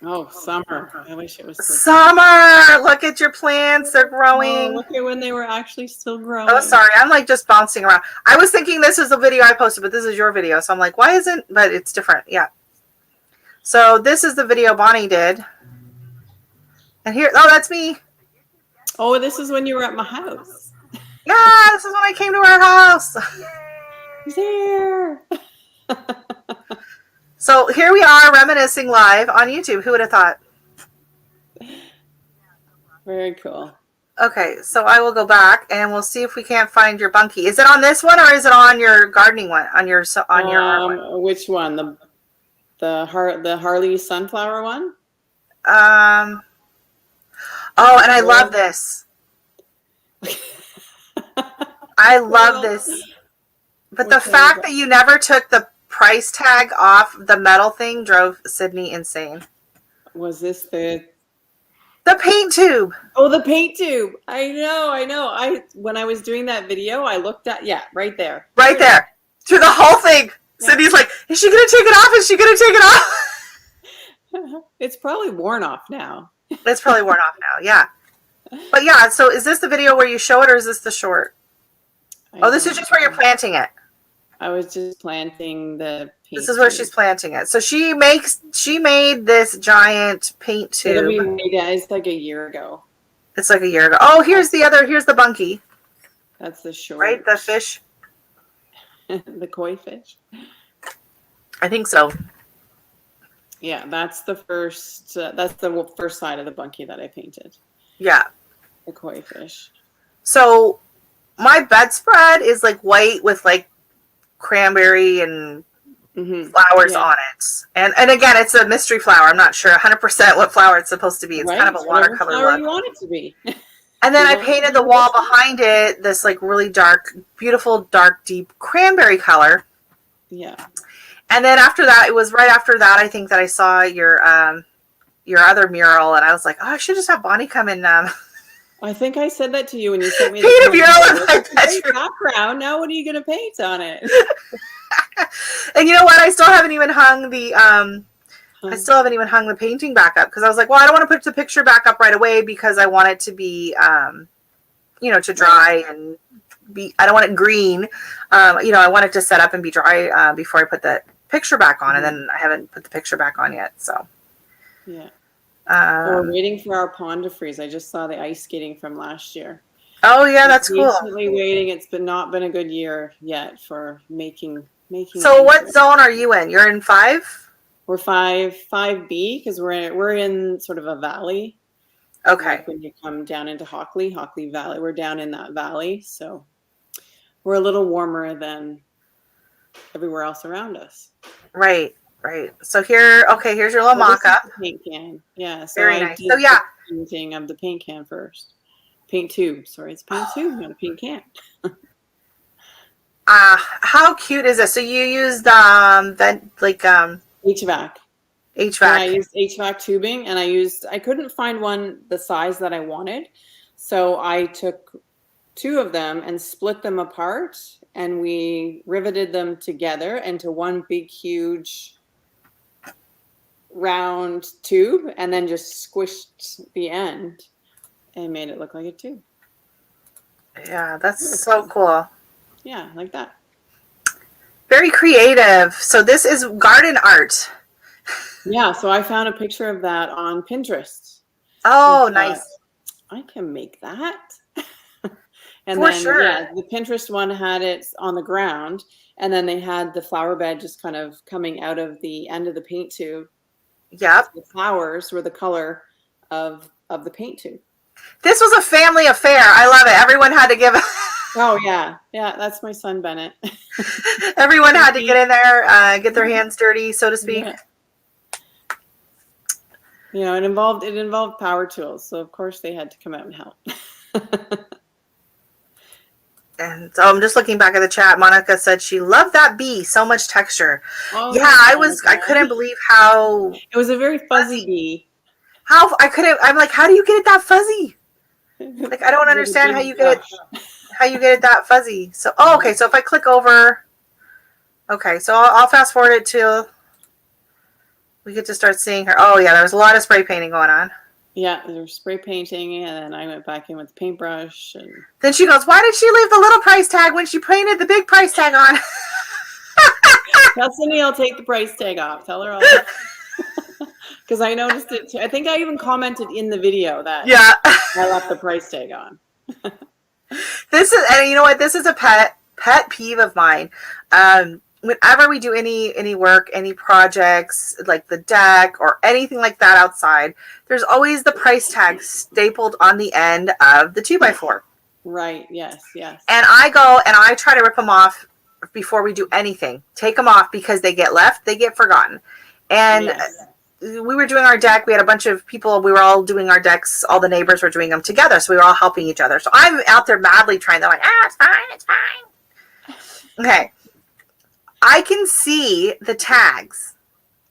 Oh, summer. I wish it was summer. Look at your plants. They're growing. Oh, look at when they were actually still growing. Oh, sorry. I'm like just bouncing around. I was thinking this was a video I posted, but this is your video. So I'm like, why isn't, but it's different. Yeah. So this is the video Bonnie did. And here, oh, that's me. Oh, this is when you were at my house. Yeah, this is when I came to our house. He's here. So here we are reminiscing live on YouTube. Who would have thought? Very cool. Okay, so I will go back and we'll see if we can't find your bunkie. Is it on this one or is it on your gardening one? On your art one? Which one? The Harley sunflower one? Oh, and I love this. I love this. But the fact that you never took the price tag off the metal thing drove Sydney insane. Was this the paint tube? Oh, the paint tube. I know. When I was doing that video, I looked at right there. Right there. Through the whole thing. Yeah. Sydney's like, is she gonna take it off? Is she gonna take it off? It's probably worn off now. It's probably worn off now, yeah. But yeah, so is this the video where you show it or is this the short? Oh, this is just where you're planting it. I was just planting the paint. This is where she's planting it. So she made this giant paint tube. It's like a year ago. It's like a year ago. Oh, here's the bunkie. That's the short. Right, the fish. The koi fish. I think so. Yeah, that's the first. That's the first side of the bunkie that I painted. Yeah. The koi fish. So my bedspread is like white with like cranberry and flowers on it. And again, it's a mystery flower. I'm not sure 100% what flower it's supposed to be. It's kind of a watercolor look. You want it to be. And then I painted the wall behind it this like really dark, beautiful, dark, deep cranberry color. Yeah. And then after that, it was right after that, I think that I saw your other mural, and I was like, oh, I should just have Bonnie come in. I think I said that to you when you sent me paint a mural in my bedroom. Background. Now, what are you going to paint on it? And you know what? I still haven't even hung the painting back up because I was like, well, I don't want to put the picture back up right away because I want it to be, to dry and be. I don't want it green. I want it to set up and be dry before I put the picture back on, and then I haven't put the picture back on yet. So yeah. We're waiting for our pond to freeze. I just saw the ice skating from last year. Oh yeah, that's cool. Recently waiting. It's not been a good year yet for making. So what zone are you in? You're in 5? We're 5B because we're in sort of a valley. Okay. Like when you come down into Hockley Valley, we're down in that valley, so we're a little warmer than everywhere else around us. Right. So here's your little mock-up. Paint can. Yeah. So very nice. So yeah. Painting of the paint can first. Paint tube. Sorry, it's paint tube, not a paint can. How cute is this? So you used HVAC. HVAC. Yeah, I used HVAC tubing, and I couldn't find one the size that I wanted, so I took 2 of them and split them apart, and we riveted them together into one big, huge, round tube, and then just squished the end and made it look like a tube. Yeah, that's so cool. Yeah, like that. Very creative. So this is garden art. Yeah, so I found a picture of that on Pinterest. Oh, nice. I can make that. And for then, sure. Yeah, the Pinterest one had it on the ground, and then they had the flower bed just kind of coming out of the end of the paint tube. Yep. The flowers were the color of the paint tube. This was a family affair. I love it. Everyone had to give. Oh yeah, that's my son Bennett. Everyone had to get in there, get their hands dirty, so to speak. Yeah. It involved power tools, so of course they had to come out and help. And so I'm just looking back at the chat. Monica said she loved that bee. So much texture. Oh, Yeah, I couldn't believe how it was a very fuzzy bee. I'm like, how do you get it that fuzzy? Like, I don't understand how you get it that fuzzy. So, okay. So if I click over, okay. So I'll fast forward it till we get to start seeing her. Oh yeah, there was a lot of spray painting going on. Yeah, there was spray painting, and then I went back in with the paintbrush. And then she goes, why did she leave the little price tag when she painted the big price tag on? Tell Cindy I'll take the price tag off. Tell her I'll. Because I noticed it too. I think I even commented in the video that I left the price tag on. And you know what? This is a pet peeve of mine. Whenever we do any work, any projects, like the deck or anything like that outside, there's always the price tag stapled on the end of the 2x4. Right. Yes. Yes. And I go and I try to rip them off before we do anything. Take them off because they get left, they get forgotten. And we were doing our deck. We had a bunch of people. We were all doing our decks. All the neighbors were doing them together. So we were all helping each other. So I'm out there madly trying. They're like, it's fine. It's fine. Okay. I can see the tags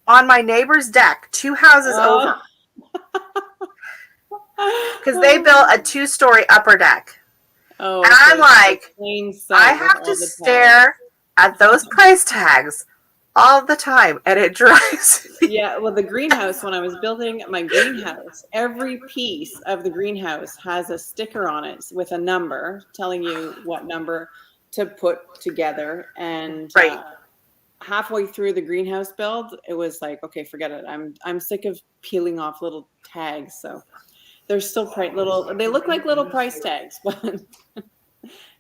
on my neighbor's deck 2 houses over. Because they built a 2-story upper deck. Oh, and I'm like, I have to stare at those price tags all the time, and it drives me. Yeah, well, the greenhouse, when I was building my greenhouse, every piece of the greenhouse has a sticker on it with a number telling you what number to put together. And halfway through the greenhouse build, it was like, okay, forget it. I'm sick of peeling off little tags. So they're still they look like little price tags, but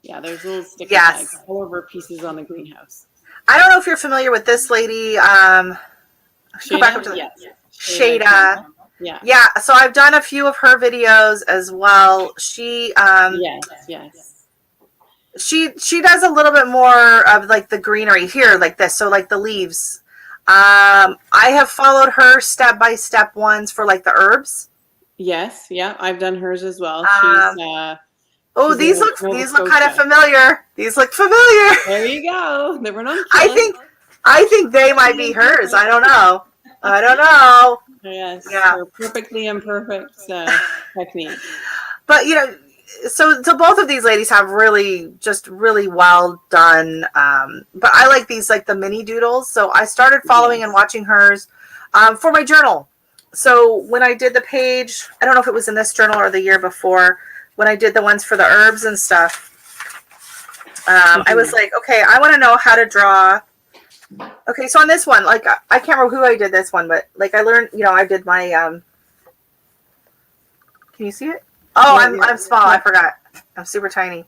yeah, there's little sticker tags all over pieces on the greenhouse. I don't know if you're familiar with this lady. Go back up to Shada. Yeah. So I've done a few of her videos as well. She She does a little bit more of like the greenery here, like this. So like the leaves. I have followed her step-by-step ones for like the herbs. Yes. Yeah. I've done hers as well. These look kind of familiar. These look familiar. There you go. They were not. I think they might be hers. I don't know. Yes. Yeah. Perfectly imperfect technique. But so both of these ladies have really well done. But I like these, like the mini doodles. So I started following and watching hers for my journal. So when I did the page, I don't know if it was in this journal or the year before, when I did the ones for the herbs and stuff, I was like, okay, I want to know how to draw. Okay, so on this one, like, I can't remember who I did this one, but like I learned, I did my, can you see it? Oh, I'm small. I forgot. I'm super tiny.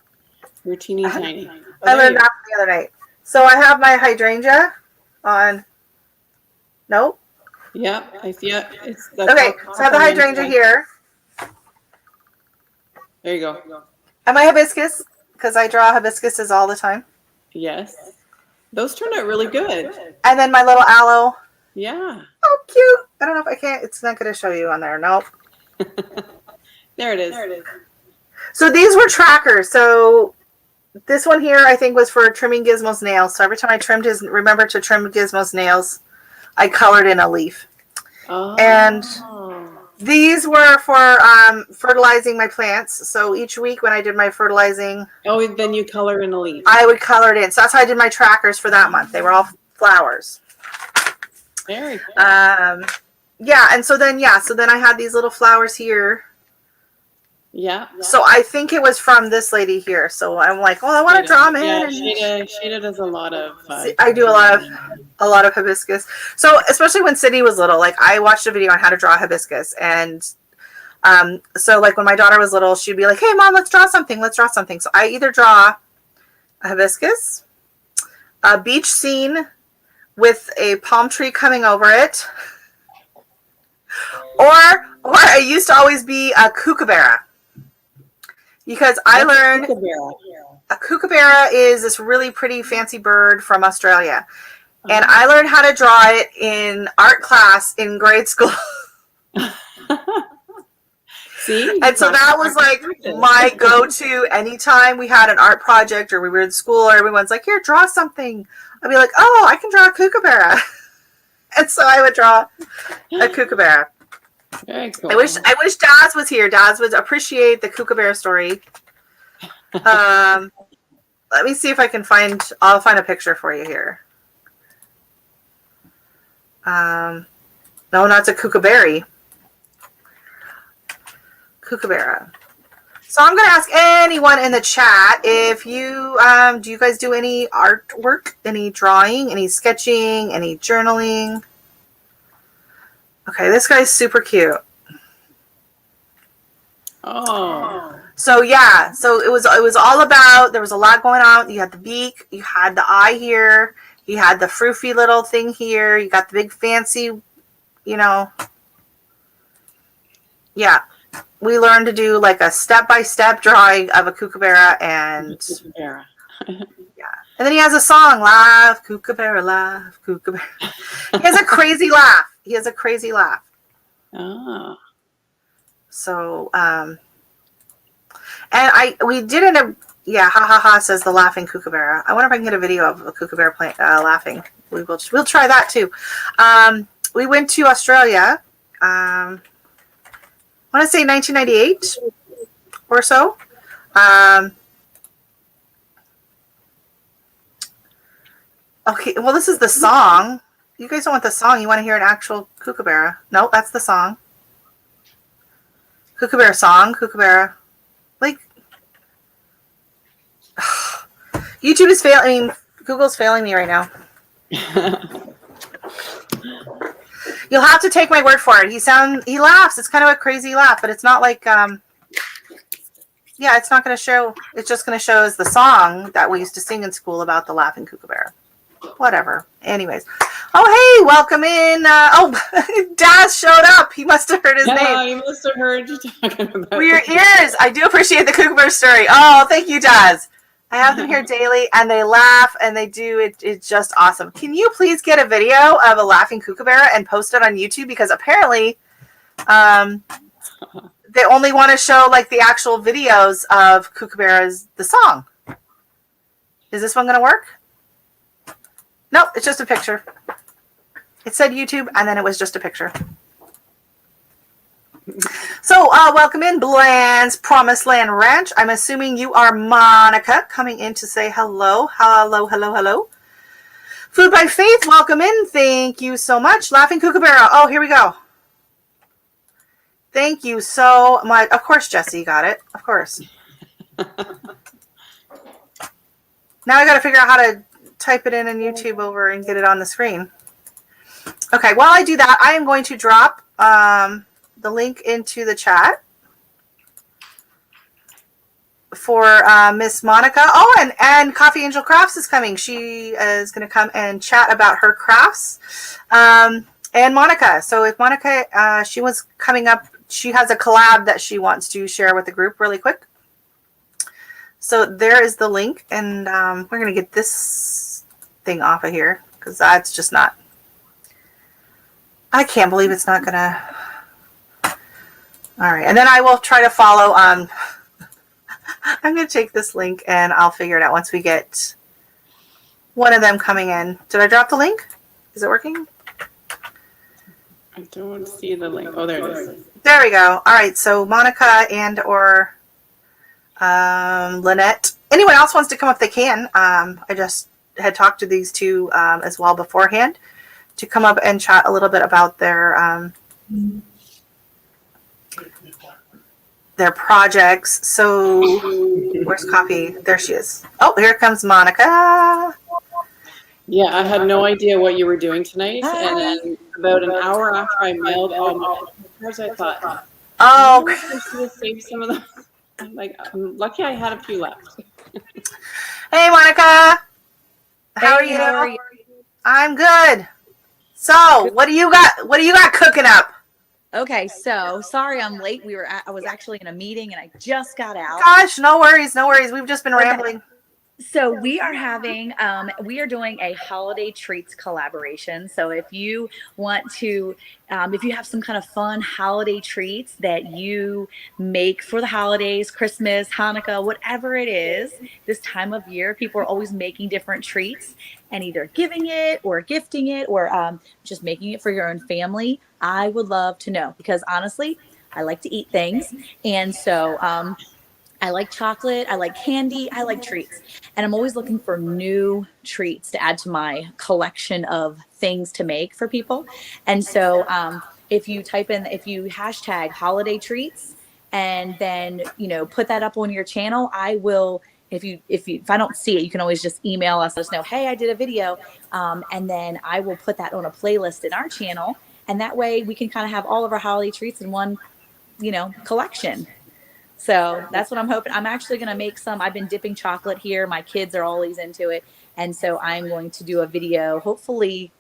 You're teeny tiny. I learned that the other night. So I have my hydrangea on. Nope. Yeah, I see it. Okay, so I have the hydrangea here. There you go. And my hibiscus, because I draw hibiscuses all the time. Yes. Those turned out really good. And then my little aloe. Yeah. Oh, cute. I don't know if I can't. It's not going to show you on there. Nope. There it is. So these were trackers. So this one here, I think, was for trimming Gizmo's nails. So every time I remember to trim Gizmo's nails, I colored in a leaf. Oh. And these were for fertilizing my plants. So each week when I did my fertilizing. Oh, then you color in a leaf. I would color it in. So that's how I did my trackers for that month. They were all flowers. Very cool. Yeah, and so then I had these little flowers here. Yeah. So I think it was from this lady here. So I'm like, I want to draw them in. Yeah, Shada does a lot of. I do a lot of hibiscus. So especially when Sydney was little, like I watched a video on how to draw hibiscus, and so like when my daughter was little, she'd be like, "Hey, Mom, let's draw something. Let's draw something." So I either draw a hibiscus, a beach scene with a palm tree coming over it, or I used to always be a kookaburra. Because I learned a kookaburra is this really pretty fancy bird from Australia. And I learned how to draw it in art class in grade school. See? And so that was like my go-to anytime we had an art project or we were in school or everyone's like, here, draw something. I'd be like, oh, I can draw a kookaburra. And so I would draw a kookaburra. Very cool. I wish Daz was here. Daz would appreciate the kookaburra story. Let me see if I can I'll find a picture for you here. No, not a kookaberry. Kookaburra. So I'm going to ask anyone in the chat if you, do you guys do any artwork, any drawing, any sketching, any journaling? Okay, this guy's super cute. Oh. So yeah, so it was all about, there was a lot going on. You had the beak, you had the eye here, you had the froofy little thing here, you got the big fancy, you know. Yeah. We learned to do like a step-by-step drawing of a kookaburra and Kookaburra. yeah. And then he has a song, Laugh, Kookaburra, Laugh, Kookaburra. He has a crazy laugh. He has a crazy laugh. Ah. So, and we did yeah, ha ha ha, says the laughing kookaburra. I wonder if I can get a video of a kookaburra laughing. We'll try that too. We went to Australia. I want to say 1998 or so. Okay, well, this is the song. You guys don't want the song. You want to hear an actual kookaburra. No, that's the song. Kookaburra song, kookaburra. Like, YouTube is failing. I mean, Google's failing me right now. You'll have to take my word for it. He laughs. It's kind of a crazy laugh, but it's not like, yeah, it's not going to show. It's just going to show as the song that we used to sing in school about the laughing kookaburra. Whatever. Anyways. Oh, hey, welcome in. Daz showed up. He must have heard his name. Yeah, you must have heard you talking about For your ears. I do appreciate the kookaburra story. Oh, thank you, Daz. I have them here daily, and they laugh, and they do. It's just awesome. Can you please get a video of a laughing kookaburra and post it on YouTube? Because apparently they only want to show like the actual videos of kookaburras, the song. Is this one going to work? Nope, it's just a picture. It said YouTube, and then it was just a picture. So, welcome in, Bland's Promised Land Ranch. I'm assuming you are Monica, coming in to say hello. Hello, hello, hello. Food by Faith, welcome in. Thank you so much. Laughing Kookaburra. Oh, here we go. Thank you so much. Of course, Jesse got it. Of course. Now I got to figure out how to type it in YouTube over and get it on the screen. Okay, while I do that, I am going to drop the link into the chat for Miss Monica. Oh, and Coffee Angel Crafts is coming. She is going to come and chat about her crafts. And Monica. So if Monica, she was coming up, she has a collab that she wants to share with the group really quick. So there is the link, and we're going to get this thing off of here because that's just not, I can't believe it's not going to. All right, and then I will try to follow. I'm going to take this link, and I'll figure it out once we get one of them coming in. Did I drop the link? Is it working? I don't see the link. Oh, there it is. There we go. All right, so Monica and or Lynette. Anyone else wants to come up, they can. I just had talked to these two as well beforehand to come up and chat a little bit about their projects. So where's Coffee? There she is. Oh, here comes Monica. Yeah, I had no idea what you were doing tonight. Hi. And then about an hour after I mailed all my papers, I thought, oh, I should have saved some of them. Like, I'm lucky I had a few left. Hey, Monica. How are you? I'm good. So, what do you got? What do you got cooking up? Okay, so sorry I'm late. I was actually in a meeting and I just got out. Gosh, no worries, no worries. We've just been rambling. So we are having, we are doing a holiday treats collaboration. So if you want to, if you have some kind of fun holiday treats that you make for the holidays, Christmas, Hanukkah, whatever it is, this time of year, people are always making different treats and either giving it or gifting it or just making it for your own family. I would love to know because honestly, I like to eat things. And so, I like chocolate. I like candy. I like treats. And I'm always looking for new treats to add to my collection of things to make for people. And so if you type in, if you hashtag holiday treats and then, you know, put that up on your channel, I will. If I don't see it, you can always just email us. Let us know, hey, I did a video. And then I will put that on a playlist in our channel. And that way we can kind of have all of our holiday treats in one, you know, collection. So that's what I'm hoping. I'm actually going to make some. I've been dipping chocolate here. My kids are always into it. And so I'm going to do a video, hopefully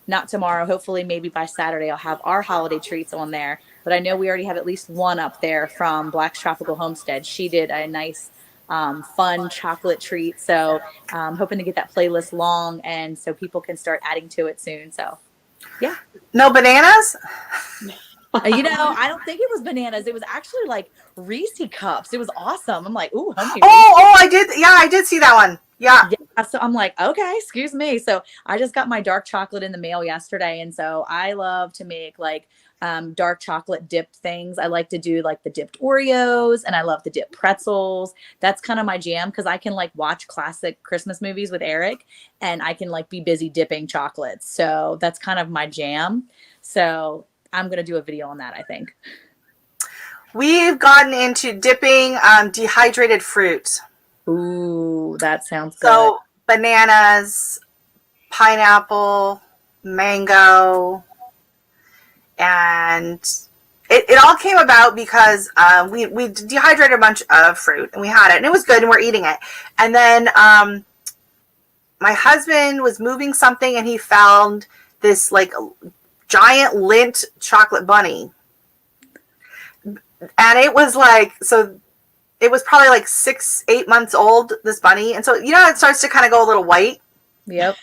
not tomorrow. Hopefully maybe by Saturday, I'll have our holiday treats on there. But I know we already have at least one up there from Black's Tropical Homestead. She did a nice, fun chocolate treat. So I'm hoping to get that playlist long and so people can start adding to it soon. So yeah. No bananas? You know, I don't think it was bananas. It was actually like Reese cups. It was awesome. I'm like, ooh, homemade. I did. Yeah, I did see that one. Yeah. So I'm like, okay, excuse me. So I just got my dark chocolate in the mail yesterday. And so I love to make like dark chocolate dipped things. I like to do like the dipped Oreos and I love the dipped pretzels. That's kind of my jam because I can like watch classic Christmas movies with Eric and I can like be busy dipping chocolates. So that's kind of my jam. So I'm going to do a video on that, I think. We've gotten into dipping dehydrated fruit. Ooh, that sounds good. So bananas, pineapple, mango, and it all came about because we dehydrated a bunch of fruit and we had it and it was good and we're eating it. And then my husband was moving something and he found this like giant lint chocolate bunny. And it was like, so it was probably like 6-8 months old, this bunny. And so, you know, it starts to kind of go a little white. Yep.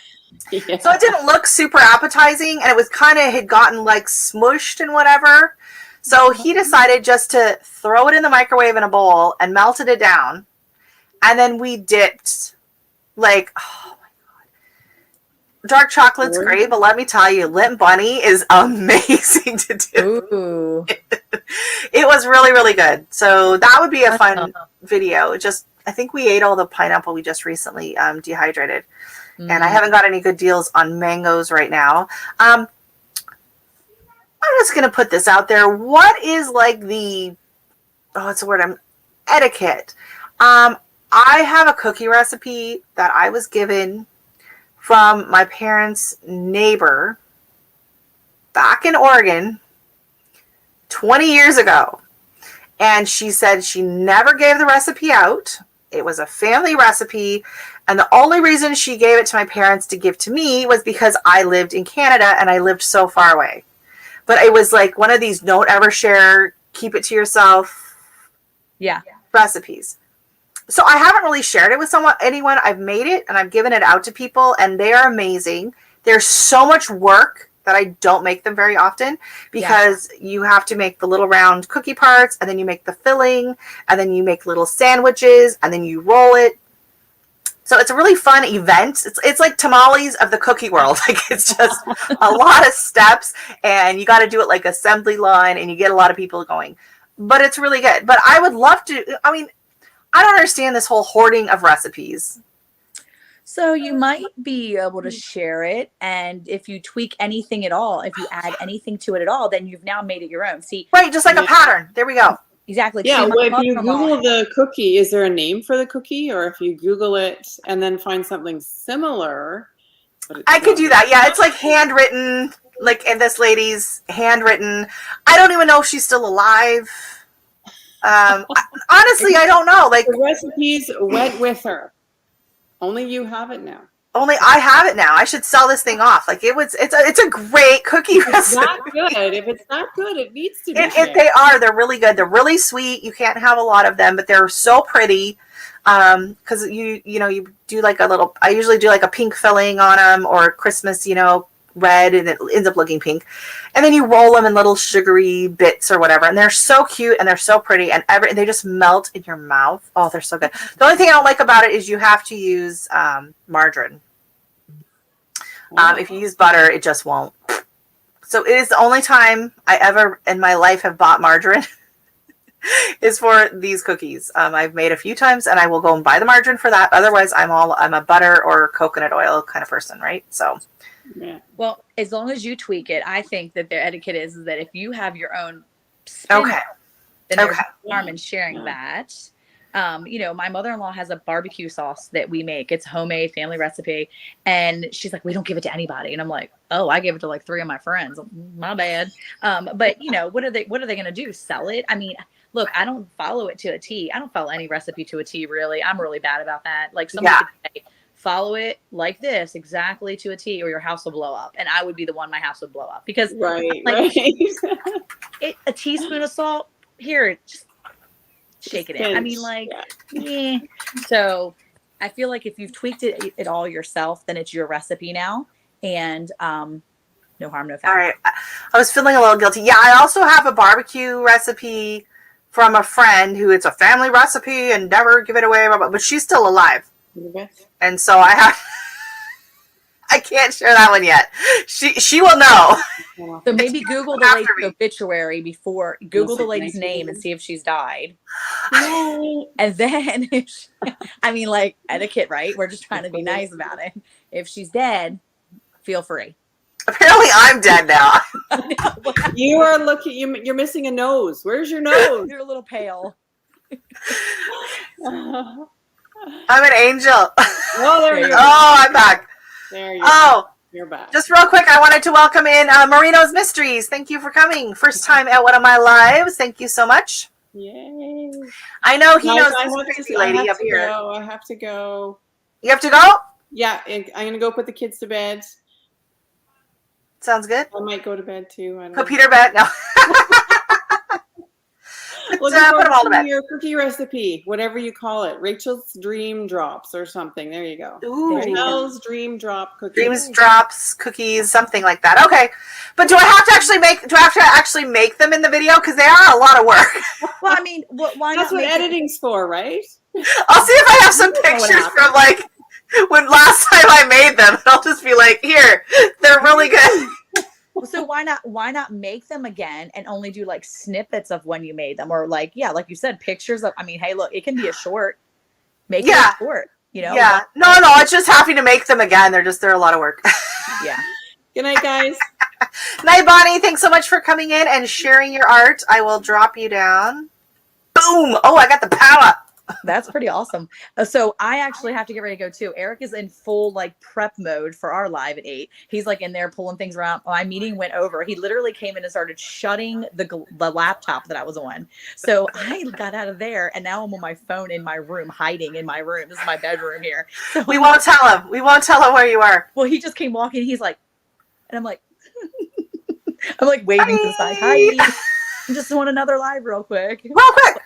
Yeah. So it didn't look super appetizing and it was kind of had gotten like smushed and whatever. So he decided just to throw it in the microwave in a bowl and melted it down. And then we dipped like, oh my God. Dark chocolate's great, but let me tell you, Lint Bunny is amazing to do. Ooh. It was really, really good. So that would be a fun video. Just, I think we ate all the pineapple we just recently dehydrated. And I haven't got any good deals on mangoes right now. I'm just going to put this out there. What is like the, what's the word? Etiquette. I have a cookie recipe that I was given from my parents' neighbor back in Oregon 20 years ago. And she said she never gave the recipe out. It was a family recipe. And the only reason she gave it to my parents to give to me was because I lived in Canada and I lived so far away. But it was like one of these don't ever share, keep it to yourself recipes. So I haven't really shared it with anyone. I've made it and I've given it out to people and they are amazing. There's so much work that I don't make them very often because you have to make the little round cookie parts and then you make the filling and then you make little sandwiches and then you roll it. So it's a really fun event. It's like tamales of the cookie world. Like it's just a lot of steps and you got to do it like assembly line and you get a lot of people going. But it's really good. But I would love to, I mean, I don't understand this whole hoarding of recipes. So you might be able to share it. And if you tweak anything at all, if you add anything to it at all, then you've now made it your own. See, right, just like a pattern. There we go. Exactly. Yeah, well, if you Google the cookie, is there a name for the cookie? Or if you Google it and then find something similar. I could do that. Yeah, it's like handwritten, like in this lady's handwritten. I don't even know if she's still alive. Honestly, I don't know. Like the recipe's went with her. Only you have it now. Only I have it now. I should sell this thing off. Like it's a great cookie It's recipe. not good. If it's not good, it needs to be shared. They're really good. They're really sweet. You can't have a lot of them, but they're so pretty. Because you do like I usually do like a pink filling on them, or Christmas, red, and it ends up looking pink. And then you roll them in little sugary bits or whatever, and they're so cute and they're so pretty, and they just melt in your mouth. Oh, they're so good. The only thing I don't like about it is you have to use margarine. If you use butter, it just won't. So it is the only time I ever in my life have bought margarine is for these cookies. I've made a few times, and I will go and buy the margarine for that. Otherwise, I'm a butter or coconut oil kind of person, right? So, Yeah. Well, as long as you tweak it, I think that their etiquette is that if you have your own spin, okay, then there's harm in sharing that. My mother-in-law has a barbecue sauce that we make. It's homemade family recipe. And she's like, we don't give it to anybody. And I'm like, oh, I give it to like 3 of my friends. My bad. But what are they going to do? Sell it? I mean, look, I don't follow it to a T. I don't follow any recipe to a T, really. I'm really bad about that. Like somebody could say, follow it like this exactly to a T, or your house will blow up. And I would be the one my house would blow up, because a teaspoon of salt here, just shake it in. I mean, yeah. So I feel like if you've tweaked it all yourself, then it's your recipe now, and no harm, no foul. All right. I was feeling a little guilty. Yeah, I also have a barbecue recipe from a friend who it's a family recipe and never give it away, but she's still alive. And so I can't share that one yet. She will know. So maybe Google the lady's obituary before. Google the lady's name and see if she's died. And then, etiquette, right? We're just trying to be nice about it. If she's dead, feel free. Apparently, I'm dead now. You are looking. You're missing a nose. Where's your nose? You're a little pale. I'm an angel. Oh, there you go. Oh, I'm back. There you go. You're back. Just real quick, I wanted to welcome in Marino's Mysteries. Thank you for coming. First time at one of my lives. Thank you so much. Yay. I know he knows I this crazy lady up here. I have to go. You have to go? Yeah, I'm going to go put the kids to bed. Sounds good. I might go to bed too. I don't Put know. Peter bed? No. Put them all to bed. Your cookie recipe, whatever you call it. Rachel's Dream Drops or something. There you go. Ooh. Rachel's Dream Drop cookies. Dreams Drops cookies, something like that. Okay. But do I have to actually make them in the video? Because they are a lot of work. Well, I mean, why That's not? what editing's for, right? I'll see if I have some pictures from when last time I made them. I'll just be like, here, they're really good. So why not make them again and only do like snippets of when you made them, or like you said, pictures of, hey, look, it can be a short, make it a short, Yeah. No, it's just having to make them again. They're a lot of work. Yeah. Good night, guys. Night, Bonnie. Thanks so much for coming in and sharing your art. I will drop you down. Boom. Oh, I got the power. That's pretty awesome. So I actually have to get ready to go too. Eric is in full prep mode for our live at 8. He's in there pulling things around. My meeting went over. He literally came in and started shutting the laptop that I was on. So I got out of there, and now I'm on my phone in my room, hiding in my room. This is my bedroom here. So we won't tell him. We won't tell him where you are. Well, he just came walking. He's like, and I'm like, waving to the side. Hi. I just want another live real quick. Real quick.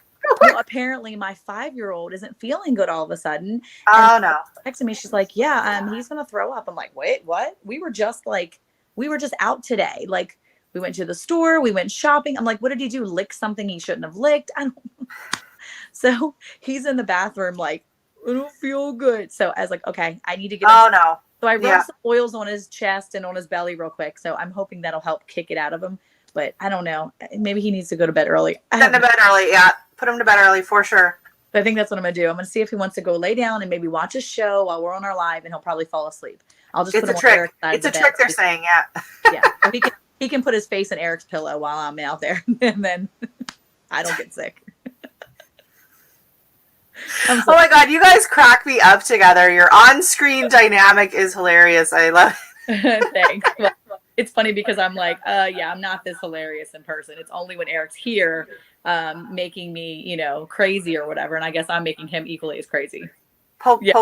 Well, apparently my 5-year-old isn't feeling good all of a sudden. Oh, no. Texting me, she's like, yeah, he's going to throw up. I'm like, wait, what? We were just out today. We went to the store, we went shopping. I'm like, what did he do? Lick something he shouldn't have licked? I don't know. So he's in the bathroom, I don't feel good. So I was like, okay, I need to get him. Oh, no. So I rubbed some oils on his chest and on his belly real quick. So I'm hoping that'll help kick it out of him. But I don't know. Maybe he needs to go to bed early. Put him to bed early, yeah. Put him to bed early for sure. But I think that's what I'm going to do. I'm going to see if he wants to go lay down and maybe watch a show while we're on our live, and he'll probably fall asleep. I'll just put him on Eric's side of the bed. It's a trick they're saying, yeah. Yeah. So he can put his face in Eric's pillow while I'm out there, and then I don't get sick. Oh my God, you guys crack me up together. Your on-screen dynamic is hilarious. I love it. Thanks. Well, it's funny because I'm like, I'm not this hilarious in person. It's only when Eric's here making me, crazy or whatever. And I guess I'm making him equally as crazy. Poke. Yeah.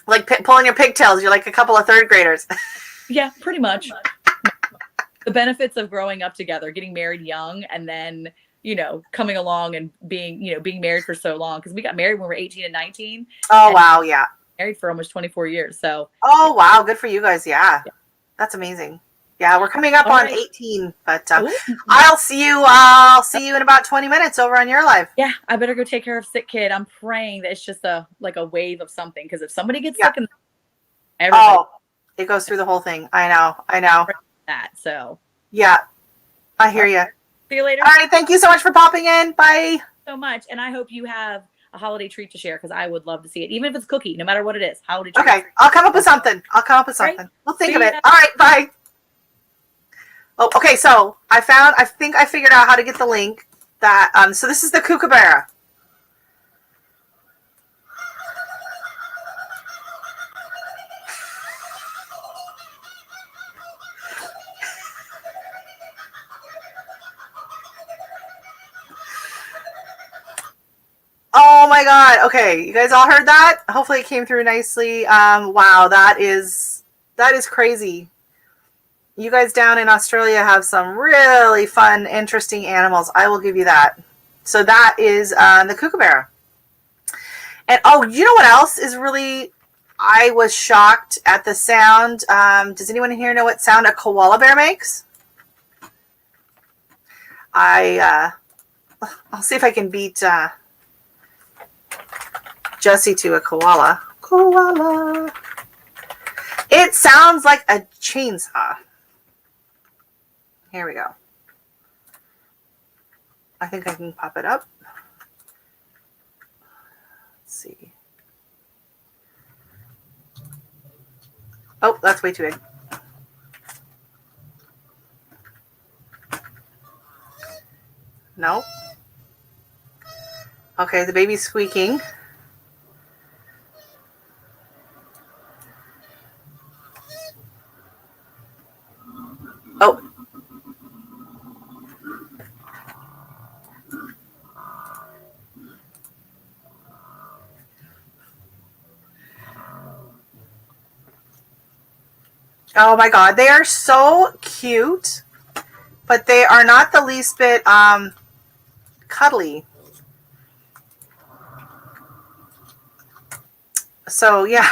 Like pulling your pigtails. You're like a couple of third graders. Yeah, pretty much. The benefits of growing up together, getting married young, and then, you know, coming along and being married for so long. Because we got married when we were 18 and 19. Oh, and wow. Yeah. married for almost 24 years. So. Oh, wow. Good for you guys. Yeah. That's amazing. Yeah, we're coming up on 18, but I'll see you in about 20 minutes over on your live. Yeah, I better go take care of sick kid. I'm praying that it's just a wave of something, because if somebody gets sick, it goes through the whole thing. I know. That, so. Yeah, I hear you. See you later. All right, thank you so much for popping in. Bye. So much, and I hope you have a holiday treat to share, because I would love to see it, even if it's cookie, no matter what it is. Holiday treat. Okay, I'll come up with something. Right. We'll think of it. All right, bye. Oh, okay. So I think I figured out how to get the link. So this is the Kookaburra. Oh my God. Okay. You guys all heard that? Hopefully it came through nicely. Wow. That is crazy. You guys down in Australia have some really fun, interesting animals. I will give you that. So that is the Kookaburra. And you know what else is really, I was shocked at the sound. Does anyone here know what sound a koala bear makes? I'll see if I can beat Jessie to a koala. Koala. It sounds like a chainsaw. Here we go. I think I can pop it up. Let's see. Oh, that's way too big. No. Okay, the baby's squeaking. Oh. Oh my God, they are so cute, but they are not the least bit cuddly. So yeah.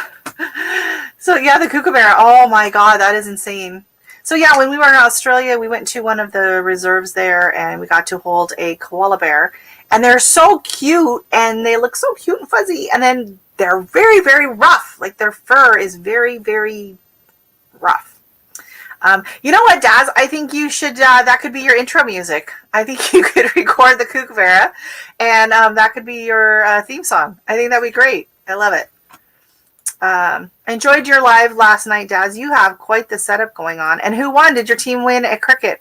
The Kookaburra. Oh my God, that is insane. So yeah, when we were in Australia, we went to one of the reserves there and we got to hold a koala bear. And they're so cute and they look so cute and fuzzy. And then they're very, very rough. Like their fur is very, very rough. You know what, Daz? I think you should, that could be your intro music. I think you could record the Kookaburra and that could be your theme song. I think that'd be great. I love it. Enjoyed your live last night, Daz. You have quite the setup going on. And who won? Did your team win at cricket?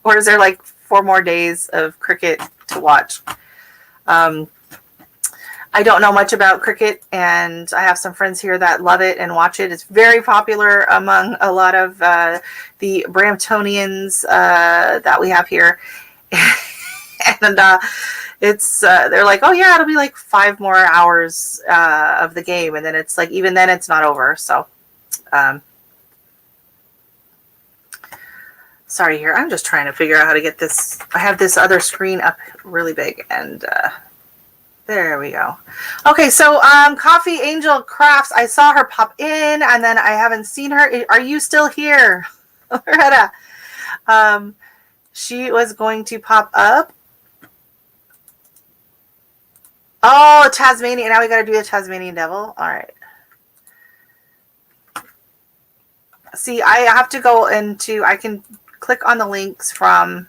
Or is there like 4 more days of cricket to watch? I don't know much about cricket, and I have some friends here that love it and watch it. It's very popular among a lot of the Bramptonians that we have here. And it's they're like, oh yeah, it'll be like 5 more hours of the game, and then it's like, even then it's not over. So sorry here, I'm just trying to figure out how to get this. I have this other screen up really big, and there we go. Okay, so Coffee Angel Crafts, I saw her pop in and then I haven't seen her. Are you still here, Loretta? She was going to pop up. Oh, Tasmanian. Now we got to do the Tasmanian Devil. All right. See, I have to go into, I can click on the links from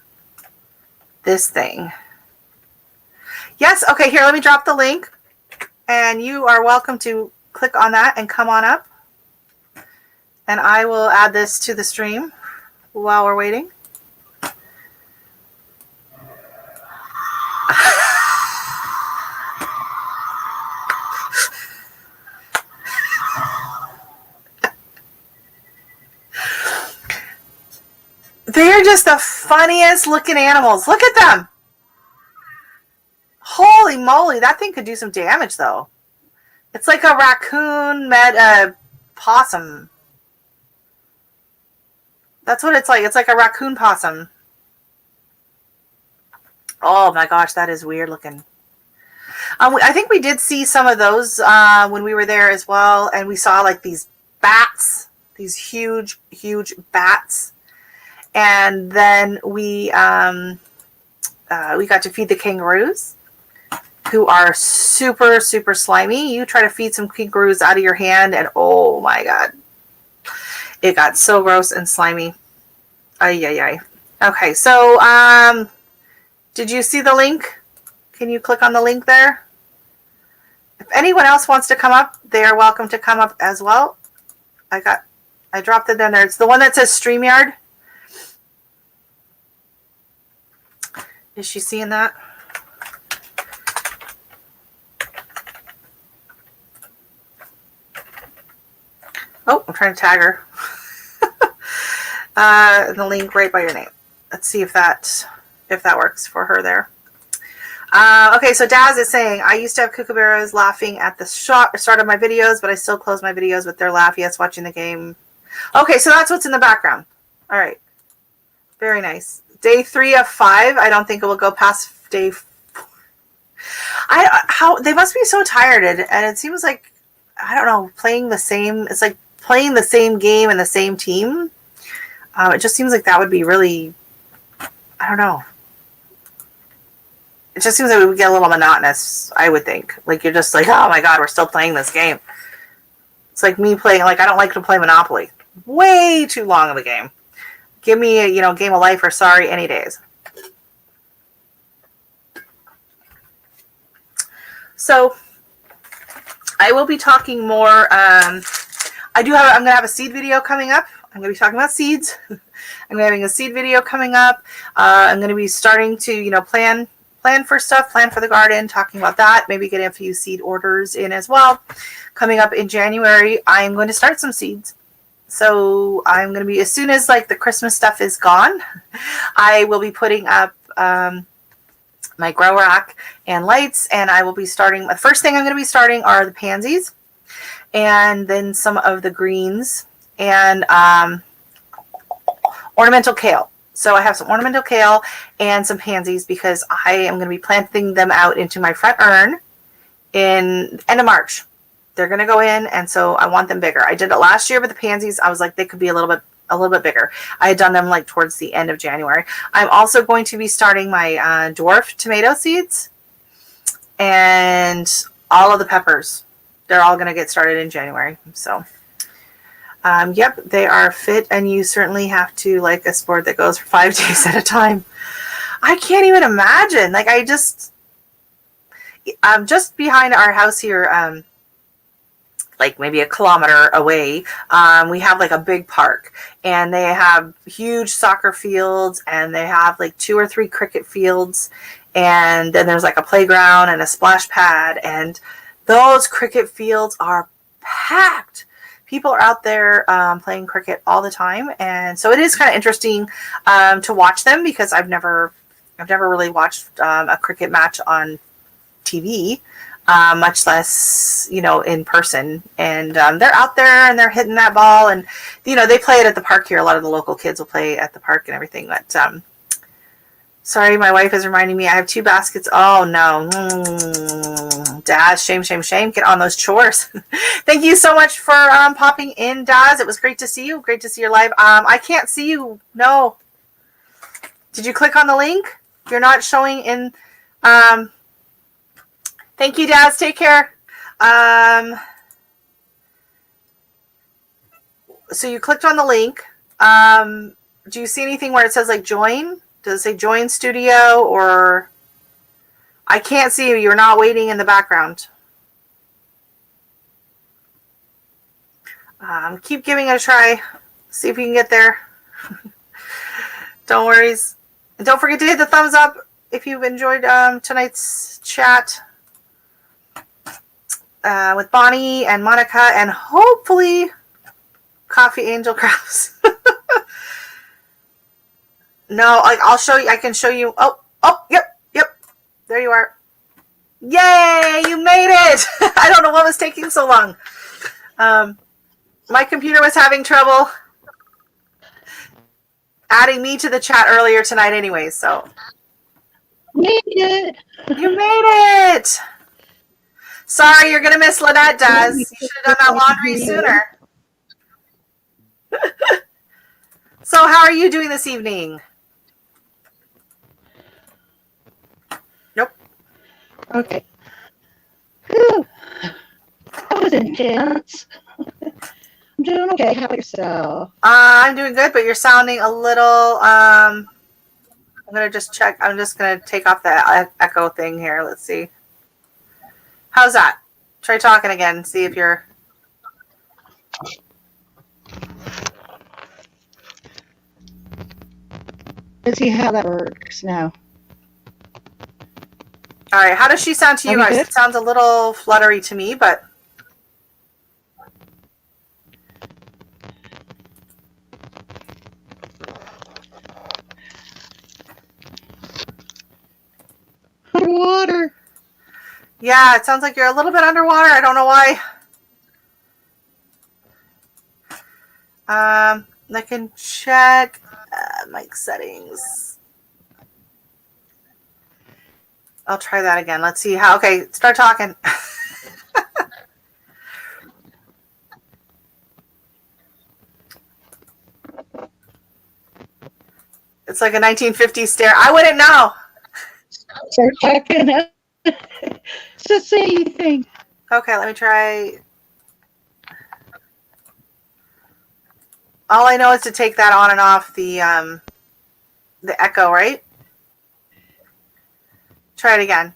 this thing. Yes, okay, here, let me drop the link. And you are welcome to click on that and come on up. And I will add this to the stream while we're waiting. They are just the funniest looking animals. Look at them. Holy moly, that thing could do some damage though. It's like a raccoon met a possum. That's what it's like. It's like a raccoon possum. Oh my gosh, that is weird looking. I think we did see some of those when we were there as well, and we saw like these bats, these huge, huge bats, and then we got to feed the kangaroos, who are super, super slimy. You try to feed some kangaroos out of your hand, and oh my god, it got so gross and slimy. Ay, ay, ay. Okay, so did you see the link? Can you click on the link there? If anyone else wants to come up, they are welcome to come up as well. I dropped it in there. It's the one that says StreamYard. Is she seeing that? Oh, I'm trying to tag her. The link right by your name. Let's see if that works for her there. Okay, so Daz is saying, I used to have kookaburras laughing at the start of my videos, but I still close my videos with their laugh. Yes, watching the game. Okay, so that's what's in the background. All right. Very nice. Day 3 of 5. I don't think it will go past day 4. They must be so tired, and it seems like, I don't know, playing the same, it's like playing the same game and the same team. It just seems like that would be really, I don't know. It just seems like it would get a little monotonous, I would think. Like, you're just like, oh my god, we're still playing this game. It's like me playing, like, I don't like to play Monopoly. Way too long of a game. Give me a, game of life or Sorry any days. So, I will be talking more, I'm going to have a seed video coming up. I'm going to be talking about seeds. I'm having a seed video coming up. I'm going to be starting to, plan for stuff, plan for the garden, talking about that, maybe getting a few seed orders in as well. Coming up in January, I'm going to start some seeds. So I'm going to be, as soon as like the Christmas stuff is gone, I will be putting up my grow rack and lights, and I will be starting, the first thing I'm going to be starting are the pansies, and then some of the greens, and ornamental kale. So I have some ornamental kale and some pansies because I am going to be planting them out into my front urn in end of March. They're going to go in, and so I want them bigger. I did it last year, but the pansies, I was like, they could be a little bit bigger. I had done them like towards the end of January. I'm also going to be starting my dwarf tomato seeds and all of the peppers. They're all going to get started in January. So yep, they are fit, and you certainly have to like a sport that goes for 5 days at a time. I can't even imagine. Like, I'm just behind our house here, like maybe a kilometer away. We have like a big park, and they have huge soccer fields, and they have like 2 or 3 cricket fields, and then there's like a playground and a splash pad, and those cricket fields are packed. People are out there playing cricket all the time, and so it is kind of interesting to watch them, because I've never really watched a cricket match on TV, much less in person. And they're out there and they're hitting that ball, and they play it at the park here. A lot of the local kids will play at the park and everything. But sorry, my wife is reminding me I have 2 baskets. Oh no. Daz, shame, shame, shame. Get on those chores. Thank you so much for popping in, Daz. It was great to see you. Great to see your live. I can't see you. No. Did you click on the link? You're not showing in. Thank you, Daz. Take care. So you clicked on the link. Do you see anything where it says like join? Does it say join studio, or I can't see you. You're not waiting in the background. Keep giving it a try. See if you can get there. Don't worry. And don't forget to hit the thumbs up if you've enjoyed tonight's chat with Bonnie and Monica, and hopefully Coffee Angel Crafts. No, I'll show you. I can show you. Oh, yep. There you are. Yay, you made it. I don't know what was taking so long. My computer was having trouble adding me to the chat earlier tonight anyway, so. Made it. You made it. Sorry, you're going to miss Lynette does. You should have done that laundry sooner. So how are you doing this evening? Nope. Okay. Whew. That was intense. I'm doing okay. How about yourself? I'm doing good, but you're sounding a little, I'm going to just check. I'm just going to take off the echo thing here. Let's see. How's that? Try talking again. See if you're... Let's see how that works now. All right. How does she sound to you guys? It sounds a little fluttery to me, but... Underwater. Yeah, it sounds like you're a little bit underwater. I don't know why. I can check mic settings. I'll try that again. Let's see how. Okay, start talking. It's like a 1950s stare. I wouldn't know. Start talking. It's the same thing. Okay, let me try. All I know is to take that on and off the echo, right? Try it again.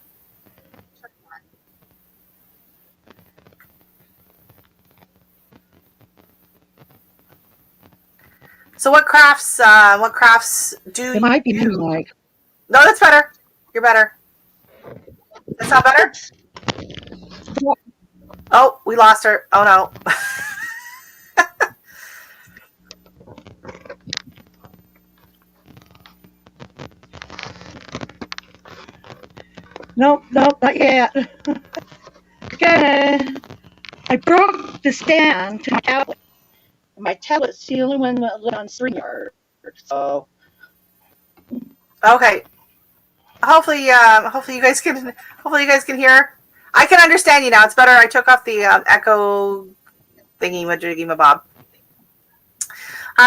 So what crafts do It might be you? like. No, that's better. You're better. That sound better? Oh, we lost her. Oh no. Nope, not yet. Okay. I broke the stand to my tablet. My tablet's the only one that lives on StreamYard. So Okay. Hopefully you guys can hear. I can understand you now. It's better. I took off the echo thingy majiggy mabob.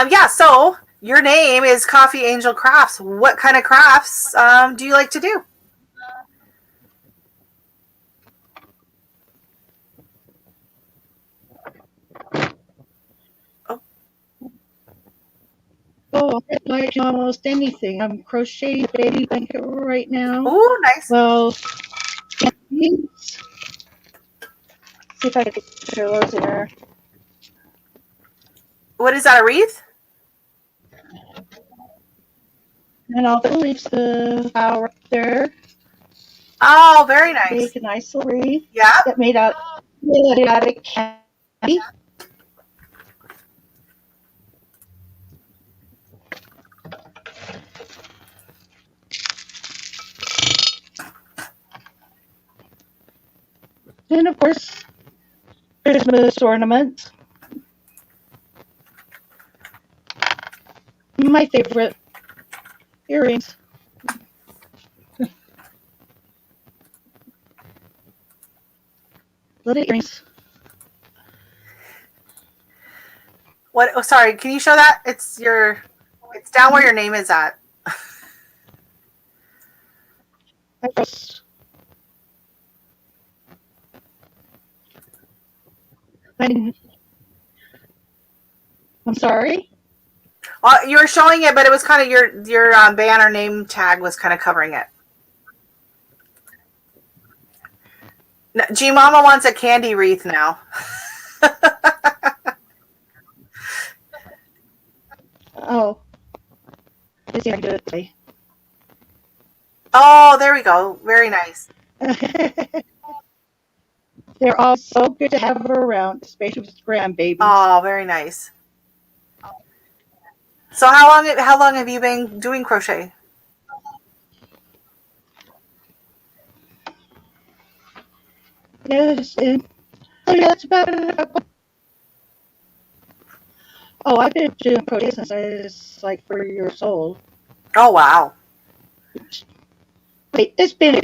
Yeah. So your name is Coffee Angel Crafts. What kind of crafts do you like to do? I like almost anything. I'm crocheting a baby blanket right now. Ooh, nice. Well, see if I can get those in there. What is that, a wreath? And I'll leave the flower up there. Oh, very nice. Make a nice little wreath. Yeah. That made out of candy. And of course, Christmas ornaments. My favorite, earrings. Little earrings. What? Oh, sorry. Can you show that? It's down where your name is at. I'm sorry. Well, you were showing it, but it was kind of your banner name tag was kind of covering it. No, G Mama wants a candy wreath now. Oh, is there good today? Oh, there we go. Very nice. They're all so good to have around, especially with grandbabies. Oh, very nice. So how long have you been doing crochet? Yes, and oh yeah, that's about it. Oh, I've been doing crochet since I was like 4 years old. Oh, wow. Wait, it's been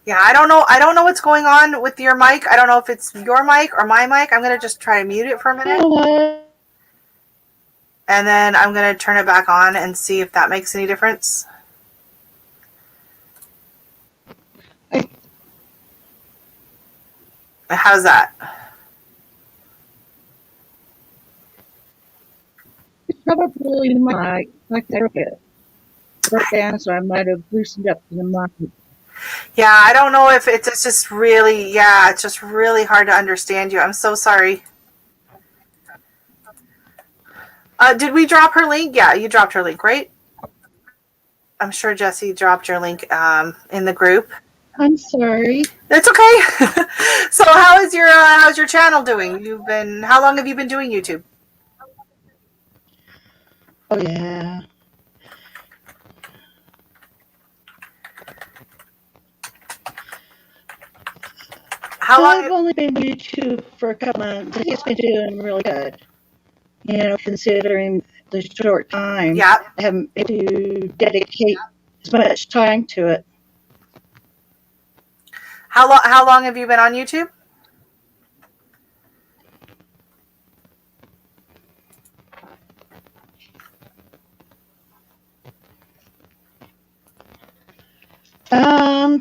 Yeah, I don't know. I don't know what's going on with your mic. I don't know if it's your mic or my mic. I'm going to just try to mute it for a minute. what? And then I'm going to turn it back on and see if that makes any difference. How's that? It's probably my like I broke down, so I might have loosened up the mic. Yeah, I don't know if it's just really, yeah, it's just really hard to understand you. I'm so sorry. Did we drop her link? Yeah, you dropped her link, right? I'm sure Jesse dropped your link in the group. I'm sorry. That's okay. So how's your channel doing? How long have you been doing YouTube? Oh yeah. How I've long? only been YouTube for a couple months. It's been doing really good. You know, considering the short time. Yeah. I haven't been able to dedicate as much time to it. How long have you been on YouTube?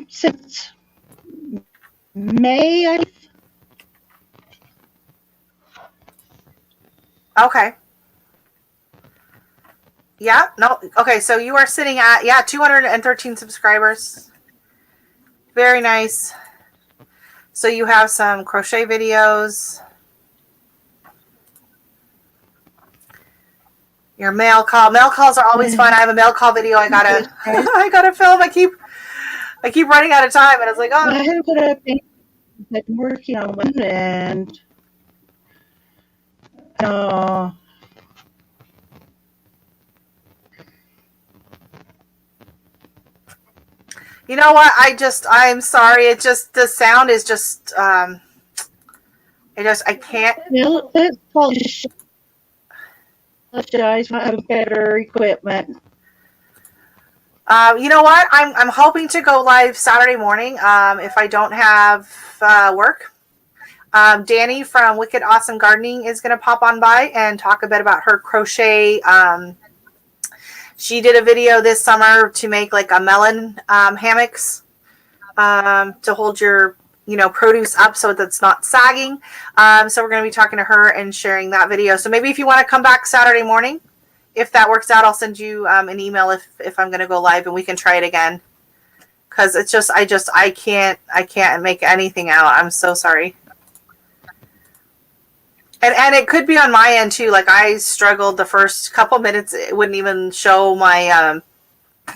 Since May, Okay. Yeah, no. Okay, so you are sitting at 213 subscribers. Very nice. So you have some crochet videos. Your mail call. Mail calls are always fun. I have a mail call video I gotta film. I keep running out of time, and it's like, I oh. haven't put up any. I've been working on one, and You know what? I'm sorry. It just, the sound is just, I can't. let's apologize for having better equipment. You know what? I'm hoping to go live Saturday morning. If I don't have work. Danny from Wicked Awesome Gardening is going to pop on by and talk a bit about her crochet. She did a video this summer to make like a melon hammocks to hold your produce up so that's not sagging. So we're going to be talking to her and sharing that video. So maybe if you want to come back Saturday morning, if that works out, I'll send you an email if I'm going to go live and we can try it again. Because it's just I can't make anything out. I'm so sorry. And it could be on my end too. Like I struggled the first couple minutes. It wouldn't even show my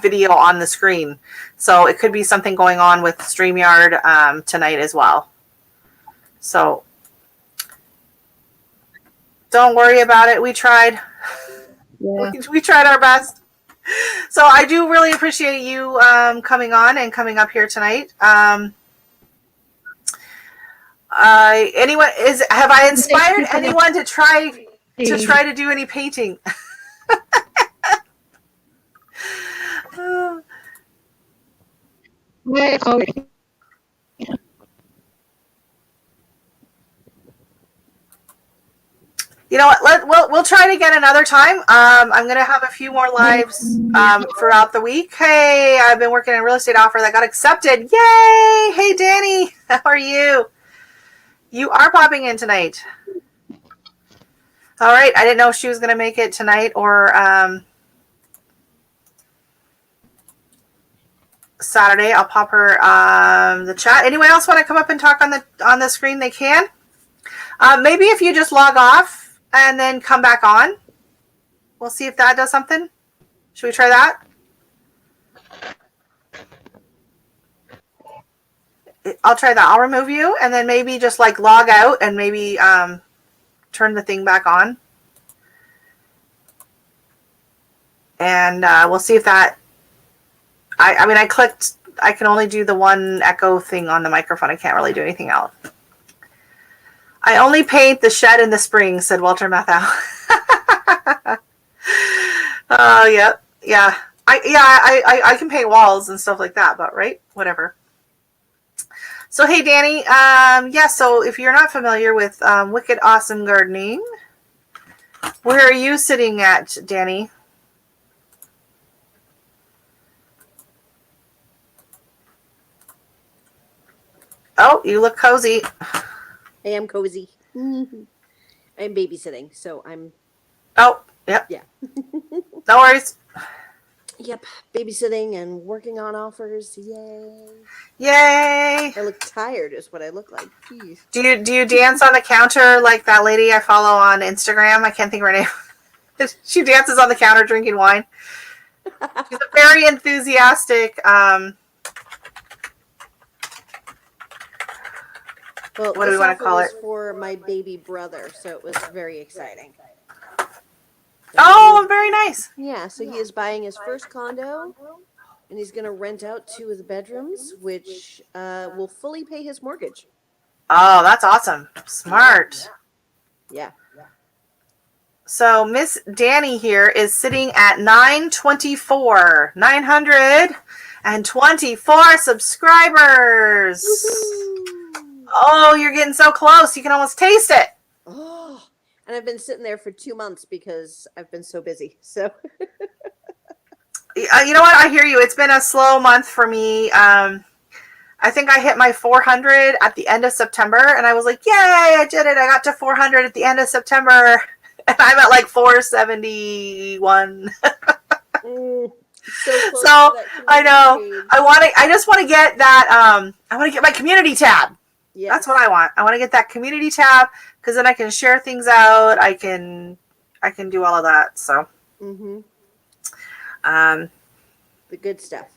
video on the screen. So it could be something going on with StreamYard tonight as well. So don't worry about it. We tried. Yeah. We tried our best. So I do really appreciate you coming on and coming up here tonight. Have I inspired anyone to try to do any painting? You know what? We'll try it again another time. I'm gonna have a few more lives throughout the week. Hey, I've been working on a real estate offer that got accepted. Yay! Hey, Danny, how are you? You are popping in tonight. All right. I didn't know if she was gonna make it tonight or Saturday. I'll pop her the chat. Anyone else want to come up and talk on the screen? They can. Maybe if you just log off and then come back on. We'll see if that does something. Should we try that? I'll try that. I'll remove you and then maybe just like log out and maybe turn the thing back on. And we'll see if that, I mean, I clicked, I can only do the one echo thing on the microphone. I can't really do anything else. I only paint the shed in the spring, said Walter Matthau. Oh, yep. Yeah. I can paint walls and stuff like that, but right? Whatever. So, hey, Danny. Yeah, so if you're not familiar with Wicked Awesome Gardening, where are you sitting at, Danny? Oh, you look cozy. I am cozy. I'm babysitting, so I'm... Oh, yep. Yeah. No worries. Yep, babysitting and working on offers. Yay. Yay. I look tired is what I look like. Jeez. Do you dance on the counter like that lady I follow on Instagram? I can't think of her name. She dances on the counter drinking wine. She's a very enthusiastic... Well, what do we want to call it? For my baby brother, so it was very exciting. Oh, very nice. Yeah, so he is buying his first condo, and he's going to rent out 2 of the bedrooms, which will fully pay his mortgage. Oh, that's awesome. Smart. Yeah. So Miss Danny here is sitting at 924. 924 subscribers. Woo-hoo. Oh, you're getting so close. You can almost taste it. Oh, and I've been sitting there for 2 months because I've been so busy. So, you know what? I hear you. It's been a slow month for me. I think I hit my 400 at the end of September, and I was like, "Yay! I did it! I got to 400 at the end of September, and I'm at like 471." So I know. I just want to get that. I want to get my community tab. Yes. That's what I want. I want to get that community tab because then I can share things out. I can do all of that. So, the good stuff.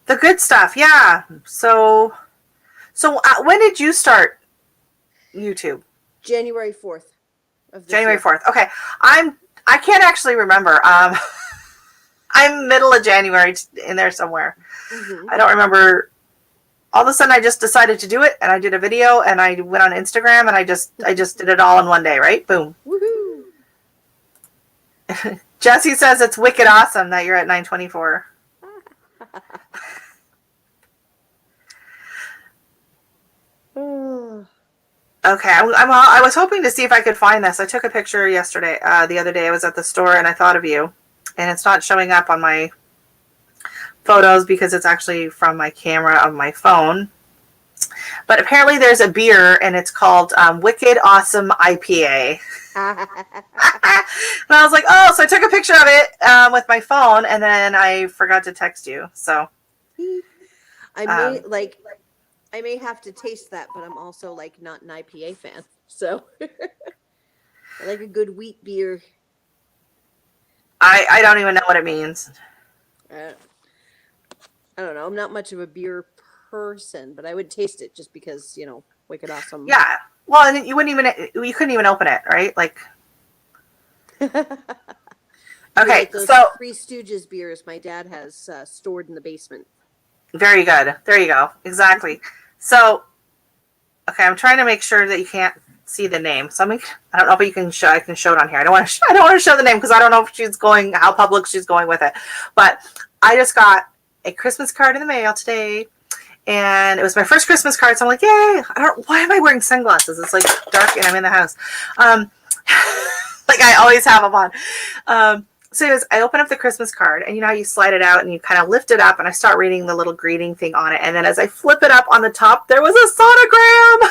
The good stuff, yeah. So when did you start YouTube? January 4th. January 4th. Okay, I can't actually remember. I'm middle of January in there somewhere. I don't remember. All of a sudden, I just decided to do it, and I did a video, and I went on Instagram, and I just did it all in one day, right? Boom. Woohoo! Jesse says it's wicked awesome that you're at 924. Okay, I was hoping to see if I could find this. I took a picture yesterday, the other day. I was at the store, and I thought of you, and it's not showing up on my photos because it's actually from my camera of my phone. But apparently there's a beer and it's called Wicked Awesome IPA. And I was like, oh, so I took a picture of it with my phone and then I forgot to text you. So I may have to taste that, but I'm also like not an IPA fan. So I like a good wheat beer. I don't even know what it means. I don't know. I'm not much of a beer person, but I would taste it just because, wicked awesome. Yeah. Well, and you couldn't even open it, right? Like. Okay. Like those so Three Stooges beers my dad has stored in the basement. Very good. There you go. Exactly. So, okay, I'm trying to make sure that you can't see the name. So I don't know if you can show. I can show it on here. I don't want to show the name because I don't know if how public she's going with it. But I just got a Christmas card in the mail today, and it was my first Christmas card. So I'm like, yay! Why am I wearing sunglasses? It's like dark, and I'm in the house. Like I always have them on. So anyways, I open up the Christmas card, and you know how you slide it out and you kind of lift it up, and I start reading the little greeting thing on it. And then as I flip it up on the top, there was a sonogram.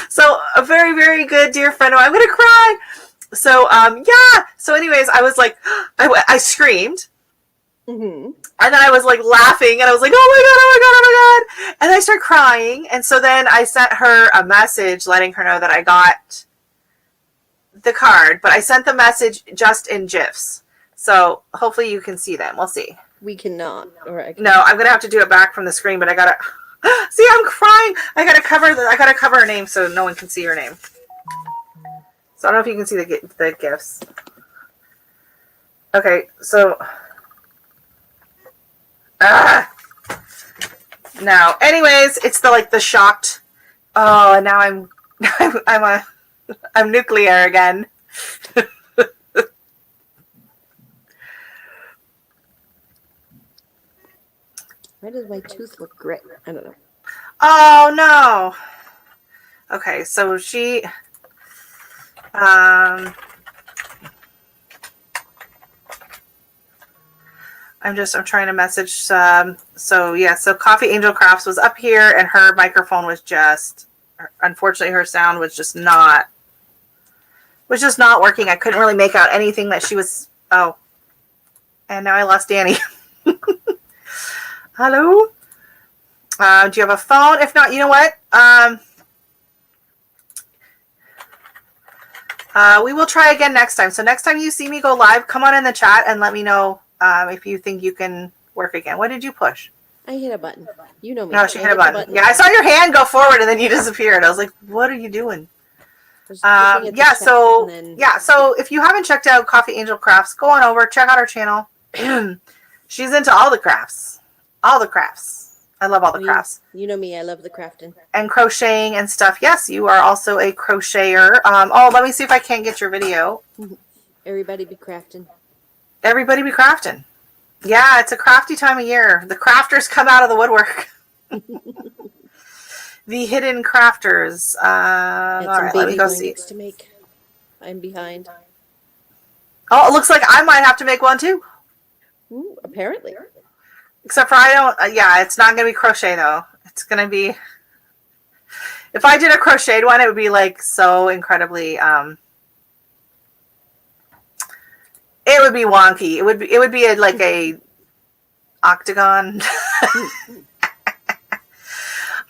So a very, very good dear friend of mine. I'm going to cry. So, yeah. So anyways, I was like, I screamed. And then I was like laughing, and I was like, oh my God, oh my God, oh my God. And I started crying. And so then I sent her a message letting her know that I got the card, but I sent the message just in GIFs. So hopefully you can see them. We'll see. We cannot. No, I'm going to have to do it back from the screen, but I got to see, I'm crying. I got to cover her name so no one can see her name. So I don't know if you can see the GIFs. Okay, so now, anyways, it's the shocked. Oh, and now I'm nuclear again. Why does my tooth look gray? I don't know. Oh no. Okay, so she I'm trying to message so Coffee Angel Crafts was up here and her microphone was unfortunately her sound was just not working. I couldn't really make out anything that she was. Oh, and now I lost Danny. Hello? Do you have a phone? If not, you know what? We will try again next time. So next time you see me go live, come on in the chat and let me know if you think you can work again. What did you push? I hit a button. You know me. No, she hit a button. Yeah, I saw your hand go forward and then you disappeared. I was like, what are you doing? So if you haven't checked out Coffee Angel Crafts, go on over, check out her channel. She's into all the crafts. All the crafts. I love all the crafts. You know me, I love the crafting. And crocheting and stuff. Yes, you are also a crocheter. Let me see if I can't get your video. Everybody be crafting. Everybody be crafting. Yeah, it's a crafty time of year. The crafters come out of the woodwork. The hidden crafters. All right, let me go see. To make. I'm behind. Oh, it looks like I might have to make one too. Ooh, apparently. Except for I don't. It's not going to be crochet though. It's going to be. If I did a crocheted one, it would be like so incredibly. It would be wonky. It would be like a octagon.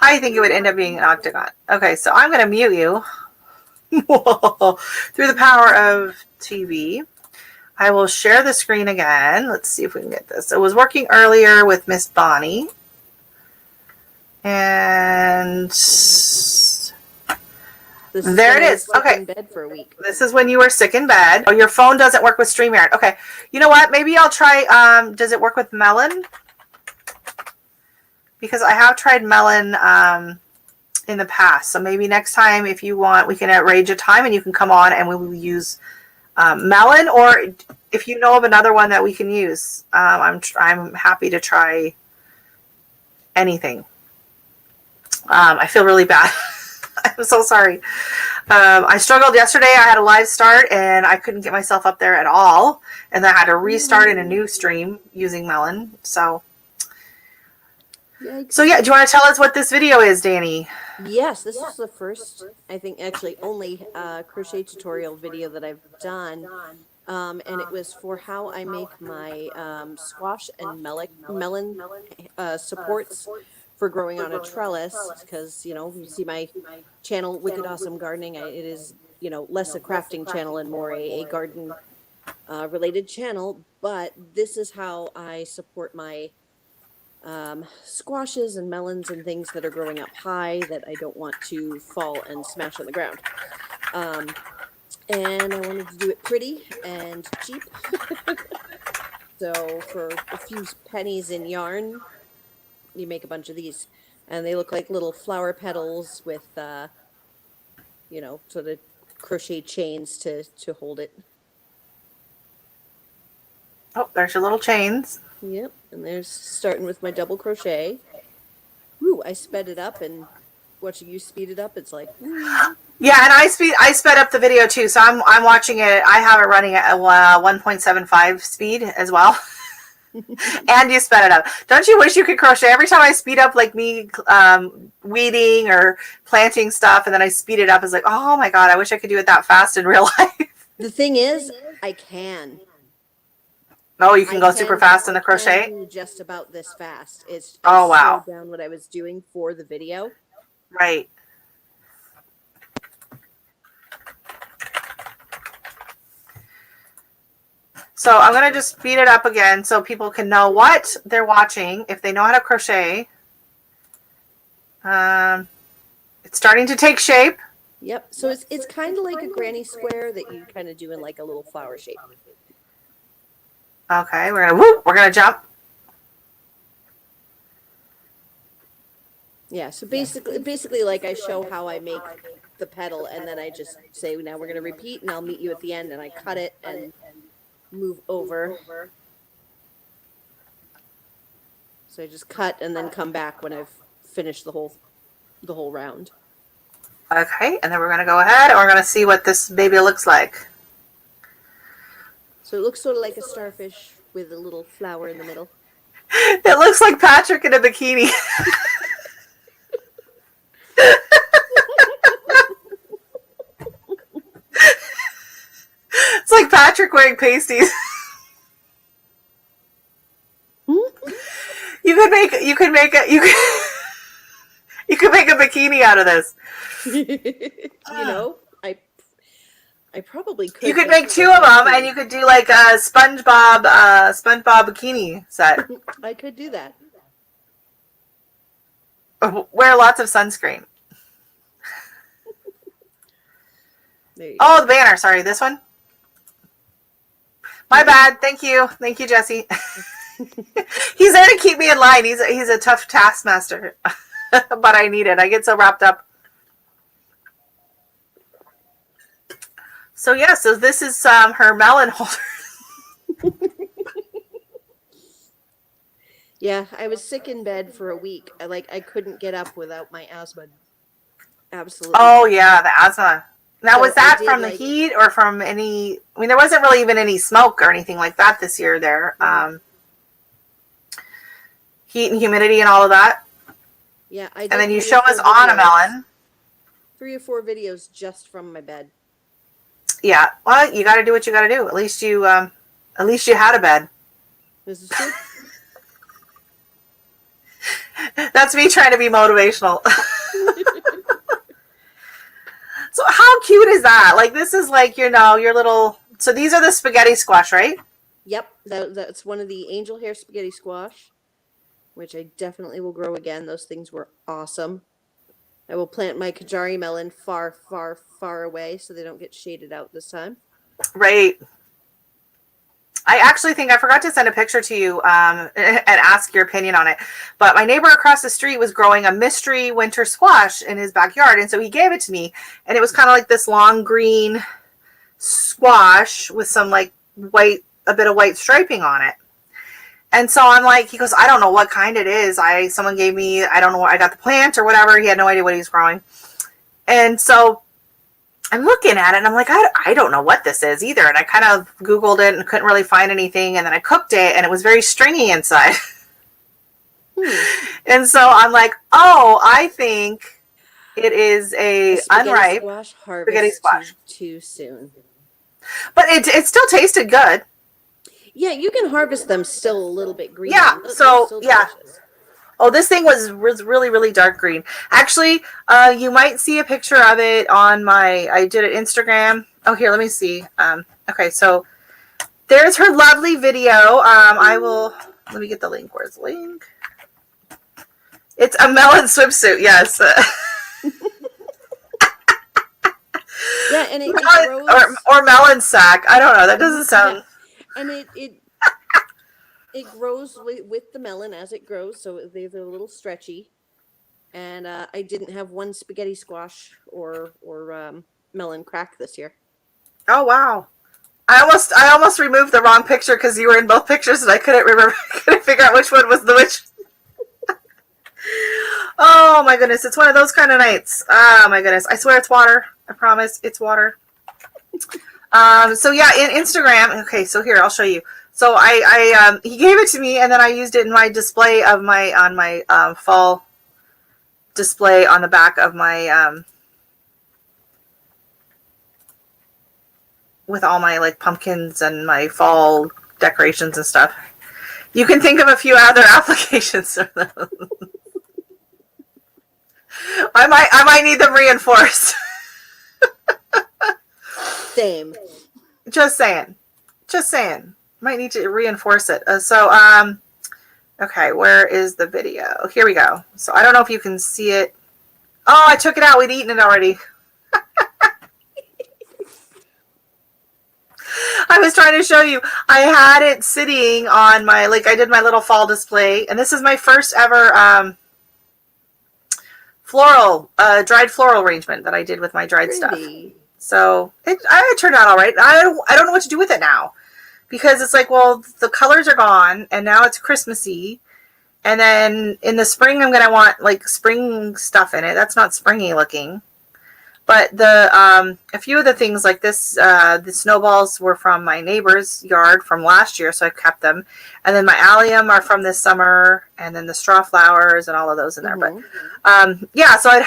I think it would end up being an octagon. Okay, so I'm going to mute you. Through the power of TV. I will share the screen again. Let's see if we can get this. It was working earlier with Miss Bonnie. And there it is. Okay. In bed for a week. This is when you were sick in bed. Oh, your phone doesn't work with StreamYard. Okay. You know what? Maybe I'll try. Does it work with Melon? Because I have tried Melon in the past. So maybe next time, if you want, we can arrange a time and you can come on and we will use Melon. Or if you know of another one that we can use, I'm happy to try anything. I feel really bad. I'm so sorry. I struggled yesterday. I had a live start and I couldn't get myself up there at all. And then I had to restart in a new stream using Melon. So yeah, do you want to tell us what this video is, Danny? Yes, this is the first, I think, actually only crochet tutorial video that I've done. And it was for how I make my squash and melon supports for growing on a trellis, because, you see my channel, Wicked Awesome Gardening. It is, less a crafting channel and more a garden related channel. But this is how I support my squashes and melons and things that are growing up high that I don't want to fall and smash on the ground. And I wanted to do it pretty and cheap. So for a few pennies in yarn, you make a bunch of these, and they look like little flower petals with sort of crochet chains to hold it. Oh, there's your little chains. Yep, and there's starting with my double crochet. Ooh, I sped it up, and watching you speed it up, it's like yeah, and I sped up the video too, so I'm watching it. I have it running at 1.75 speed as well. And you sped it up. Don't you wish you could crochet? Every time I speed up, like me weeding or planting stuff, and then I speed it up, it's like, oh my god, I wish I could do it that fast in real life. The thing is, I can. Oh, you can go super fast in the crochet? I can just about this fast. It's oh, wow. Slowed down what I was doing for the video. Right. So I'm going to just speed it up again so people can know what they're watching if they know how to crochet. It's starting to take shape. Yep. So it's kind of like a granny square that you kind of do in like a little flower shape. Okay, we're gonna jump. Yeah, so basically like I show how I make the petal, and then I just say, now we're going to repeat, and I'll meet you at the end, and I cut it and move over. So I just cut and then come back when I've finished the whole round. Okay, and then we're gonna go ahead and we're gonna see what this baby looks like. So it looks sort of like a starfish with a little flower in the middle. It looks like Patrick in a bikini. It's like Patrick wearing pasties. You could make a bikini out of this. You know, I probably could. You could make two of them, and you could do like a SpongeBob bikini set. I could do that. Wear lots of sunscreen. There you go. Oh, the banner. Sorry, this one. My bad. Thank you, Jesse. He's there to keep me in line. He's a tough taskmaster, but I need it. I get so wrapped up. So yeah, so this is her melon holder. Yeah, I was sick in bed for a week. I couldn't get up without my asthma. Absolutely. Oh yeah, the asthma. Now, So was that I did, from the heat or from any? I mean, there wasn't really even any smoke or anything like that this year. There, heat and humidity and all of that. Yeah, I did. And then you 3 or show us 4 on a videos. melon. 3 or 4 videos just from my bed. Yeah, well, you got to do what you got to do. At least you had a bed. This is true. That's me trying to be motivational. So how cute is that? Like, this is like, your little, so these are the spaghetti squash, right? Yep, that's one of the angel hair spaghetti squash, which I definitely will grow again. Those things were awesome. I will plant my Kajari melon far, far, far away so they don't get shaded out this time. Right. I actually think I forgot to send a picture to you and ask your opinion on it. But my neighbor across the street was growing a mystery winter squash in his backyard. And so he gave it to me. And it was kind of like this long green squash with some like a bit of white striping on it. And so I'm like, he goes, I don't know what kind it is. Someone gave me, I don't know, I got the plant or whatever. He had no idea what he was growing. And so I'm looking at it and I'm like, I don't know what this is either. And I kind of Googled it and couldn't really find anything. And then I cooked it and it was very stringy inside. And so I'm like, oh, I think it is a unripe squash spaghetti squash. Too soon. But it still tasted good. Yeah, you can harvest them still a little bit green. Yeah, They're so, still yeah. delicious. Oh, this thing was really, really dark green. Actually, you might see a picture of it on I did an Instagram. Oh, here, let me see. Okay, so there's her lovely video. Let me get the link. Where's the link? It's a melon swimsuit, yes. Yeah, and it grows. Or melon sack. I don't know. That doesn't sound. Yeah. And it grows with the melon as it grows, so they're a little stretchy. And I didn't have one spaghetti squash or melon crack this year. Oh wow! I almost removed the wrong picture because you were in both pictures and I couldn't remember. I couldn't figure out which one was the which. Oh my goodness! It's one of those kind of nights. Oh my goodness! I swear it's water. I promise it's water. So yeah, in Instagram. Okay, so here I'll show you. So he gave it to me, and then I used it in my display of my fall display on the back of my with all my like pumpkins and my fall decorations and stuff. You can think of a few other applications for those. I might need them reinforced. Same. Just saying. Might need to reinforce it. Okay, where is the video? Here we go. So I don't know if you can see it. Oh, I took it out. We'd eaten it already. I I was trying to show you. I had it sitting on my, like, I did my little fall display, and this is my first ever dried floral arrangement that I did with my dried stuff. Pretty. So it turned out all right. I don't know what to do with it now, because it's like, well, the colors are gone, and now it's Christmassy. And then in the spring, I'm going to want like spring stuff in it. That's not springy looking. But a few of the things like this, the snowballs were from my neighbor's yard from last year, so I kept them. And then my allium are from this summer, and then the straw flowers and all of those in there. Mm-hmm. But yeah, so I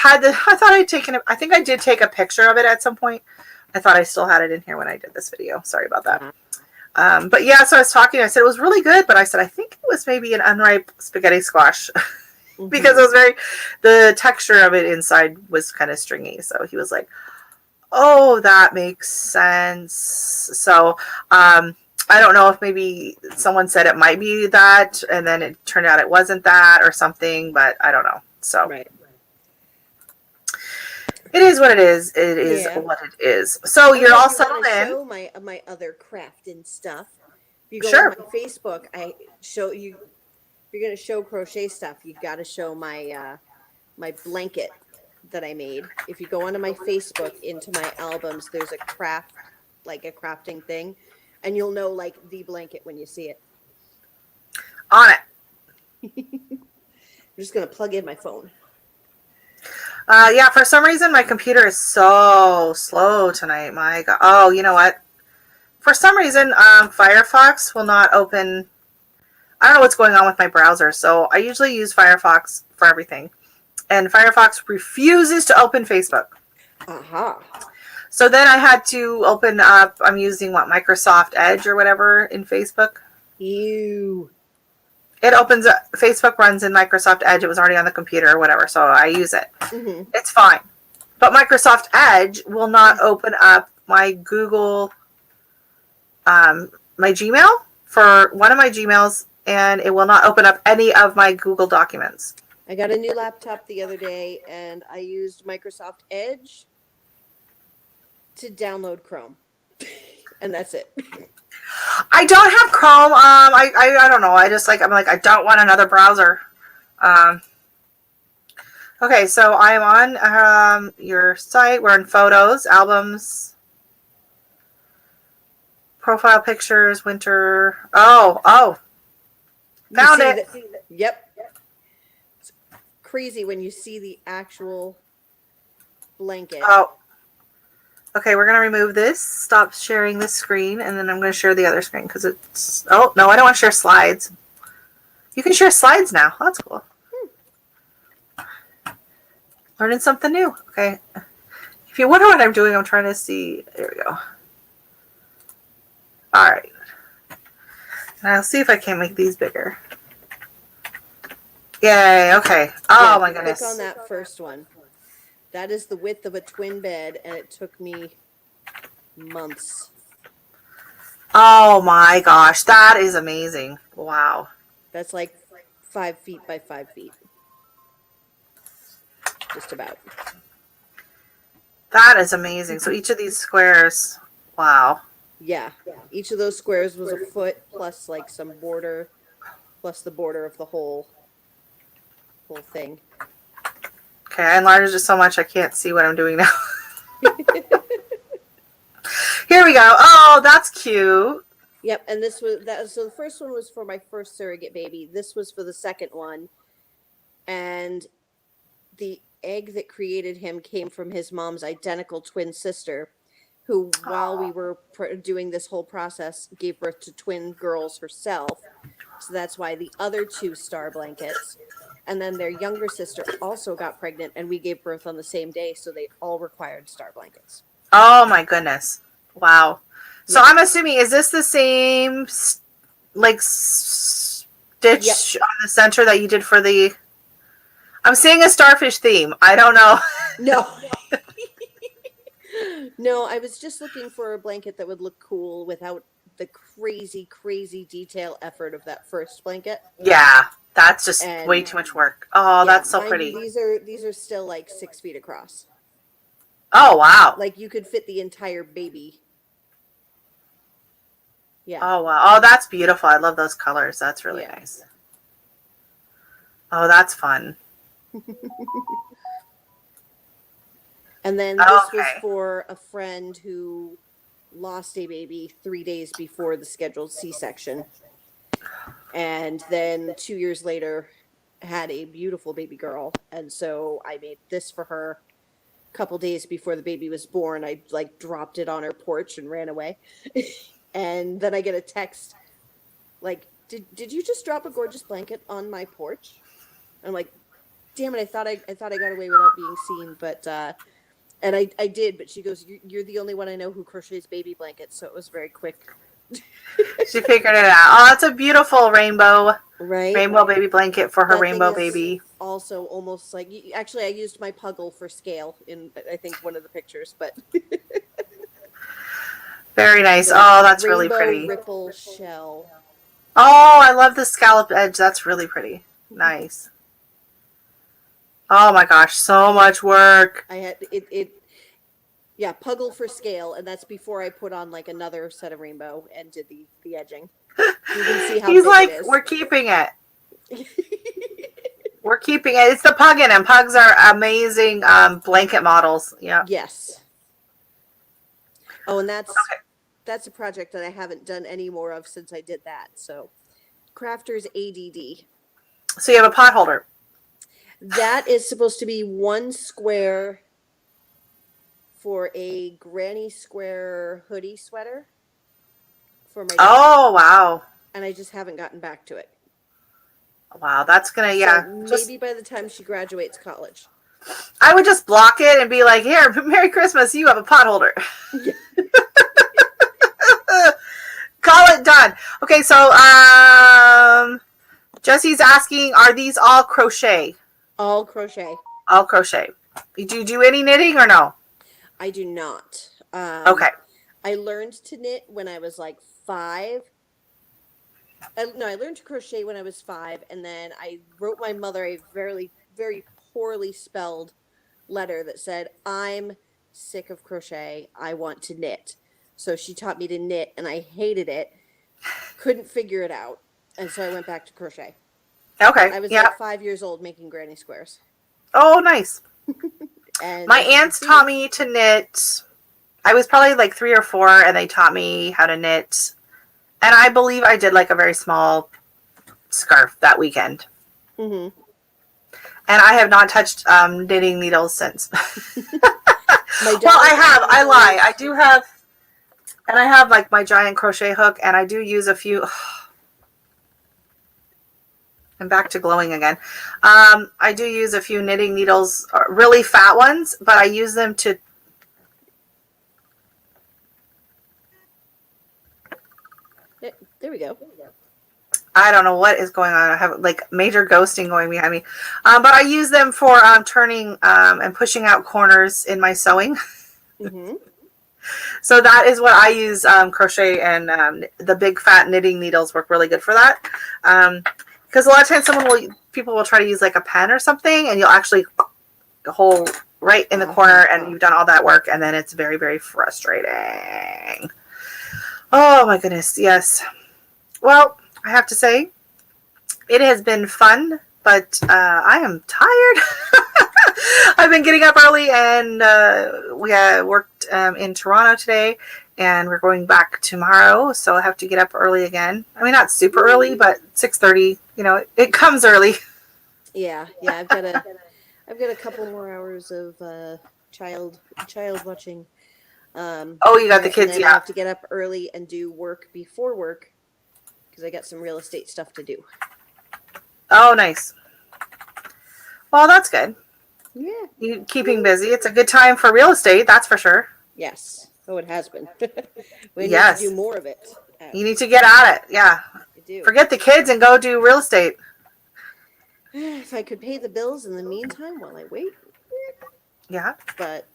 think I did take a picture of it at some point. I thought I still had it in here when I did this video. Sorry about that. But yeah, so I was talking, I said it was really good, but I said I think it was maybe an unripe spaghetti squash. Because it was the texture of it inside was kind of stringy. So he was like, oh, that makes sense. So I don't know if maybe someone said it might be that, and then it turned out it wasn't that or something, but I don't know. So Right. it is what it is. It is what it is. So you're all settled in. Show my other crafting stuff. If you go Sure. on my Facebook, I show you. If you're going to show crochet stuff, you've got to show my my blanket that I made. If you go onto my Facebook into my albums, there's a crafting thing, and you'll know like the blanket when you see it. On it. I'm just going to plug in my phone. Yeah, for some reason my computer is so slow tonight. My God. Oh, you know what? For some reason, Firefox will not open. I don't know what's going on with my browser. So I usually use Firefox for everything. And Firefox refuses to open Facebook. Aha. So then I had to open up, I'm using Microsoft Edge or whatever in Facebook. Ew. It opens up, Facebook runs in Microsoft Edge. It was already on the computer or whatever, so I use it. Mm-hmm. It's fine. But Microsoft Edge will not open up my Google, my Gmail for one of my Gmails, and it will not open up any of my Google documents. I got a new laptop the other day, and I used Microsoft Edge to download Chrome. And that's it. I don't have Chrome. I don't know. I don't want another browser. Okay, so I'm on your site. We're in photos, albums, profile pictures, winter. Oh, found it. Yep. It's crazy when you see the actual blanket. Oh. Okay, we're going to remove this, stop sharing this screen, and then I'm going to share the other screen because it's... Oh, no, I don't want to share slides. You can share slides now. That's cool. Learning something new. Okay. If you wonder what I'm doing, I'm trying to see... There we go. All right. And I'll see if I can make these bigger. Yay, okay. Oh, my goodness. Click on that first one. That is the width of a twin bed, and it took me months. Oh my gosh, that is amazing. Wow. That's like 5 feet by 5 feet. Just about. That is amazing. So each of these squares, wow. Yeah. Each of those squares was a foot plus like some border, plus the border of the whole thing. Okay, I enlarged it so much I can't see what I'm doing now. Here we go. Oh, that's cute. Yep, and this was that. So the first one was for my first surrogate baby. This was for the second one, and the egg that created him came from his mom's identical twin sister, who, while we were doing this whole process, gave birth to twin girls herself. So that's why the other two star blankets. And then their younger sister also got pregnant, and we gave birth on the same day, so they all required star blankets. Oh my goodness. Wow. So I'm assuming, is this the same like stitch on the center that you did for the... I'm seeing a starfish theme. I don't know. No. No, I was just looking for a blanket that would look cool without the crazy, crazy detail effort of that first blanket. Yeah. That's just way too much work. Oh, Yeah, that's so pretty. These are still like 6 feet across. Oh, wow. Like you could fit the entire baby Yeah. Oh, wow. Oh, that's beautiful. I love those colors. That's really Yeah. nice. Oh, that's fun. And then this was Okay. for a friend who lost a baby 3 days before the scheduled C-section. And then 2 years later had a beautiful baby girl. And so I made this for her a couple days before the baby was born. I like dropped it on her porch and ran away. And then I get a text like, did you just drop a gorgeous blanket on my porch? I'm like, damn it, I thought I got away without being seen, but and I did, but she goes, you're the only one I know who crochets baby blankets, so it was very quick. She figured it out. Oh, that's a beautiful rainbow Right? baby blanket for her That thing rainbow is baby. Also almost like, actually I used my Puggle for scale in I think one of the pictures, but Very nice. the Oh, that's really rainbow pretty. ripple shell. Oh, I love the scallop edge. That's really pretty. Nice. Oh my gosh, so much work. I had yeah, Puggle for scale, and that's before I put on like another set of rainbow and did the edging. You can see how He's big like, it is. we're keeping it. We're keeping it. It's the pug in them. Pugs are amazing blanket models. Yeah. Yes. Oh, and Okay. that's a project that I haven't done any more of since I did that. So, Crafter's ADD. So you have a pot holder. That is supposed to be one square for a granny square hoodie sweater for my dad. Oh, wow. And I just haven't gotten back to it. Wow, that's going to, yeah. So maybe by the time she graduates college. I would just block it and be like, here, Merry Christmas, you have a pot holder. Yeah. Call it done. Okay, so Jesse's asking, are these all crochet? All crochet. All crochet. Do you do any knitting or no? I do not. Okay. I learned to knit when I was like 5. I learned to crochet when I was 5, and then I wrote my mother a very, very poorly spelled letter that said, I'm sick of crochet. I want to knit. So she taught me to knit, and I hated it. Couldn't figure it out. And so I went back to crochet. Okay. I was yeah. like 5 years old making granny squares. Oh, nice. And My aunts taught me to knit. I was probably like 3 or 4, and they taught me how to knit. And I believe I did like a very small scarf that weekend. Mm-hmm. And I have not touched knitting needles since. Well, I have. I lie. I do have. And I have like my giant crochet hook, and I do use a few. I'm back to glowing again. I do use a few knitting needles, really fat ones, but I use them to. There we go. I don't know what is going on. I have like major ghosting going behind me. But I use them for turning and pushing out corners in my sewing. Mm-hmm. So that is what I use crochet, and the big fat knitting needles work really good for that. Because a lot of times people will try to use like a pen or something, and you'll actually hole right in the corner, and you've done all that work, and then it's very, very frustrating. Oh my goodness, yes. Well, I have to say, it has been fun, but I am tired. I've been getting up early, and we worked in Toronto today, and we're going back tomorrow, so I have to get up early again. I mean, not super early, but 6:30. You know, it comes early. Yeah. I've got a couple more hours of child watching. Oh, you got the kids, and then yeah. I have to get up early and do work before work because I got some real estate stuff to do. Oh, nice. Well, that's good. Yeah. You keeping busy. It's a good time for real estate, that's for sure. Yes. Oh, it has been. We need Yes. to do more of it. You need to get at it. Yeah. I do. Forget the kids and go do real estate. If I could pay the bills in the meantime while I wait. Yeah. But.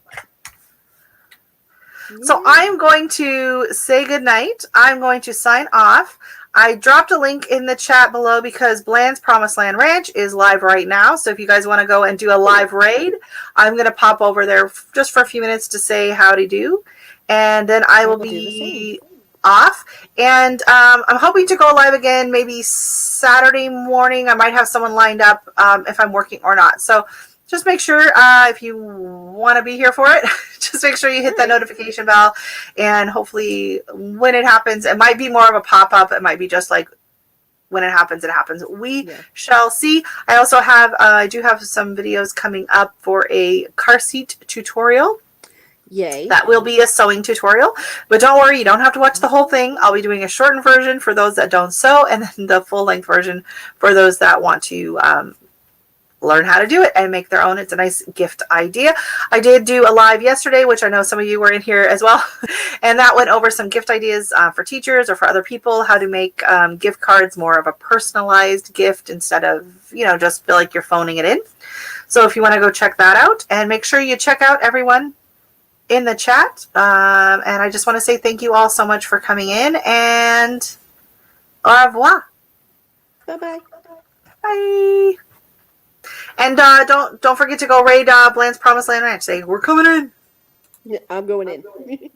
So I'm going to say goodnight. I'm going to sign off. I dropped a link in the chat below because Bland's Promised Land Ranch is live right now. So if you guys want to go and do a live raid, I'm going to pop over there just for a few minutes to say howdy do. And then I will be off. And I'm hoping to go live again maybe Saturday morning. I might have someone lined up if I'm working or not. So just make sure if you want to be here for it, just make sure you hit that notification bell. And hopefully when it happens, it might be more of a pop-up. It might be just like when it happens, it happens. We shall see. I also have, I do have some videos coming up for a car seat tutorial. Yay. That will be a sewing tutorial, but don't worry, you don't have to watch the whole thing. I'll be doing a shortened version for those that don't sew, and then the full-length version for those that want to learn how to do it and make their own. It's a nice gift idea. I did do a live yesterday, which I know some of you were in here as well, and that went over some gift ideas for teachers or for other people, how to make gift cards more of a personalized gift instead of, you know, just feel like you're phoning it in. So if you want to go check that out, and make sure you check out everyone in the chat, and I just want to say thank you all so much for coming in, and au revoir. Bye-bye. Bye. And don't forget to go raid Bland's Promised Land Ranch. Say we're coming in. Yeah, I'm going in.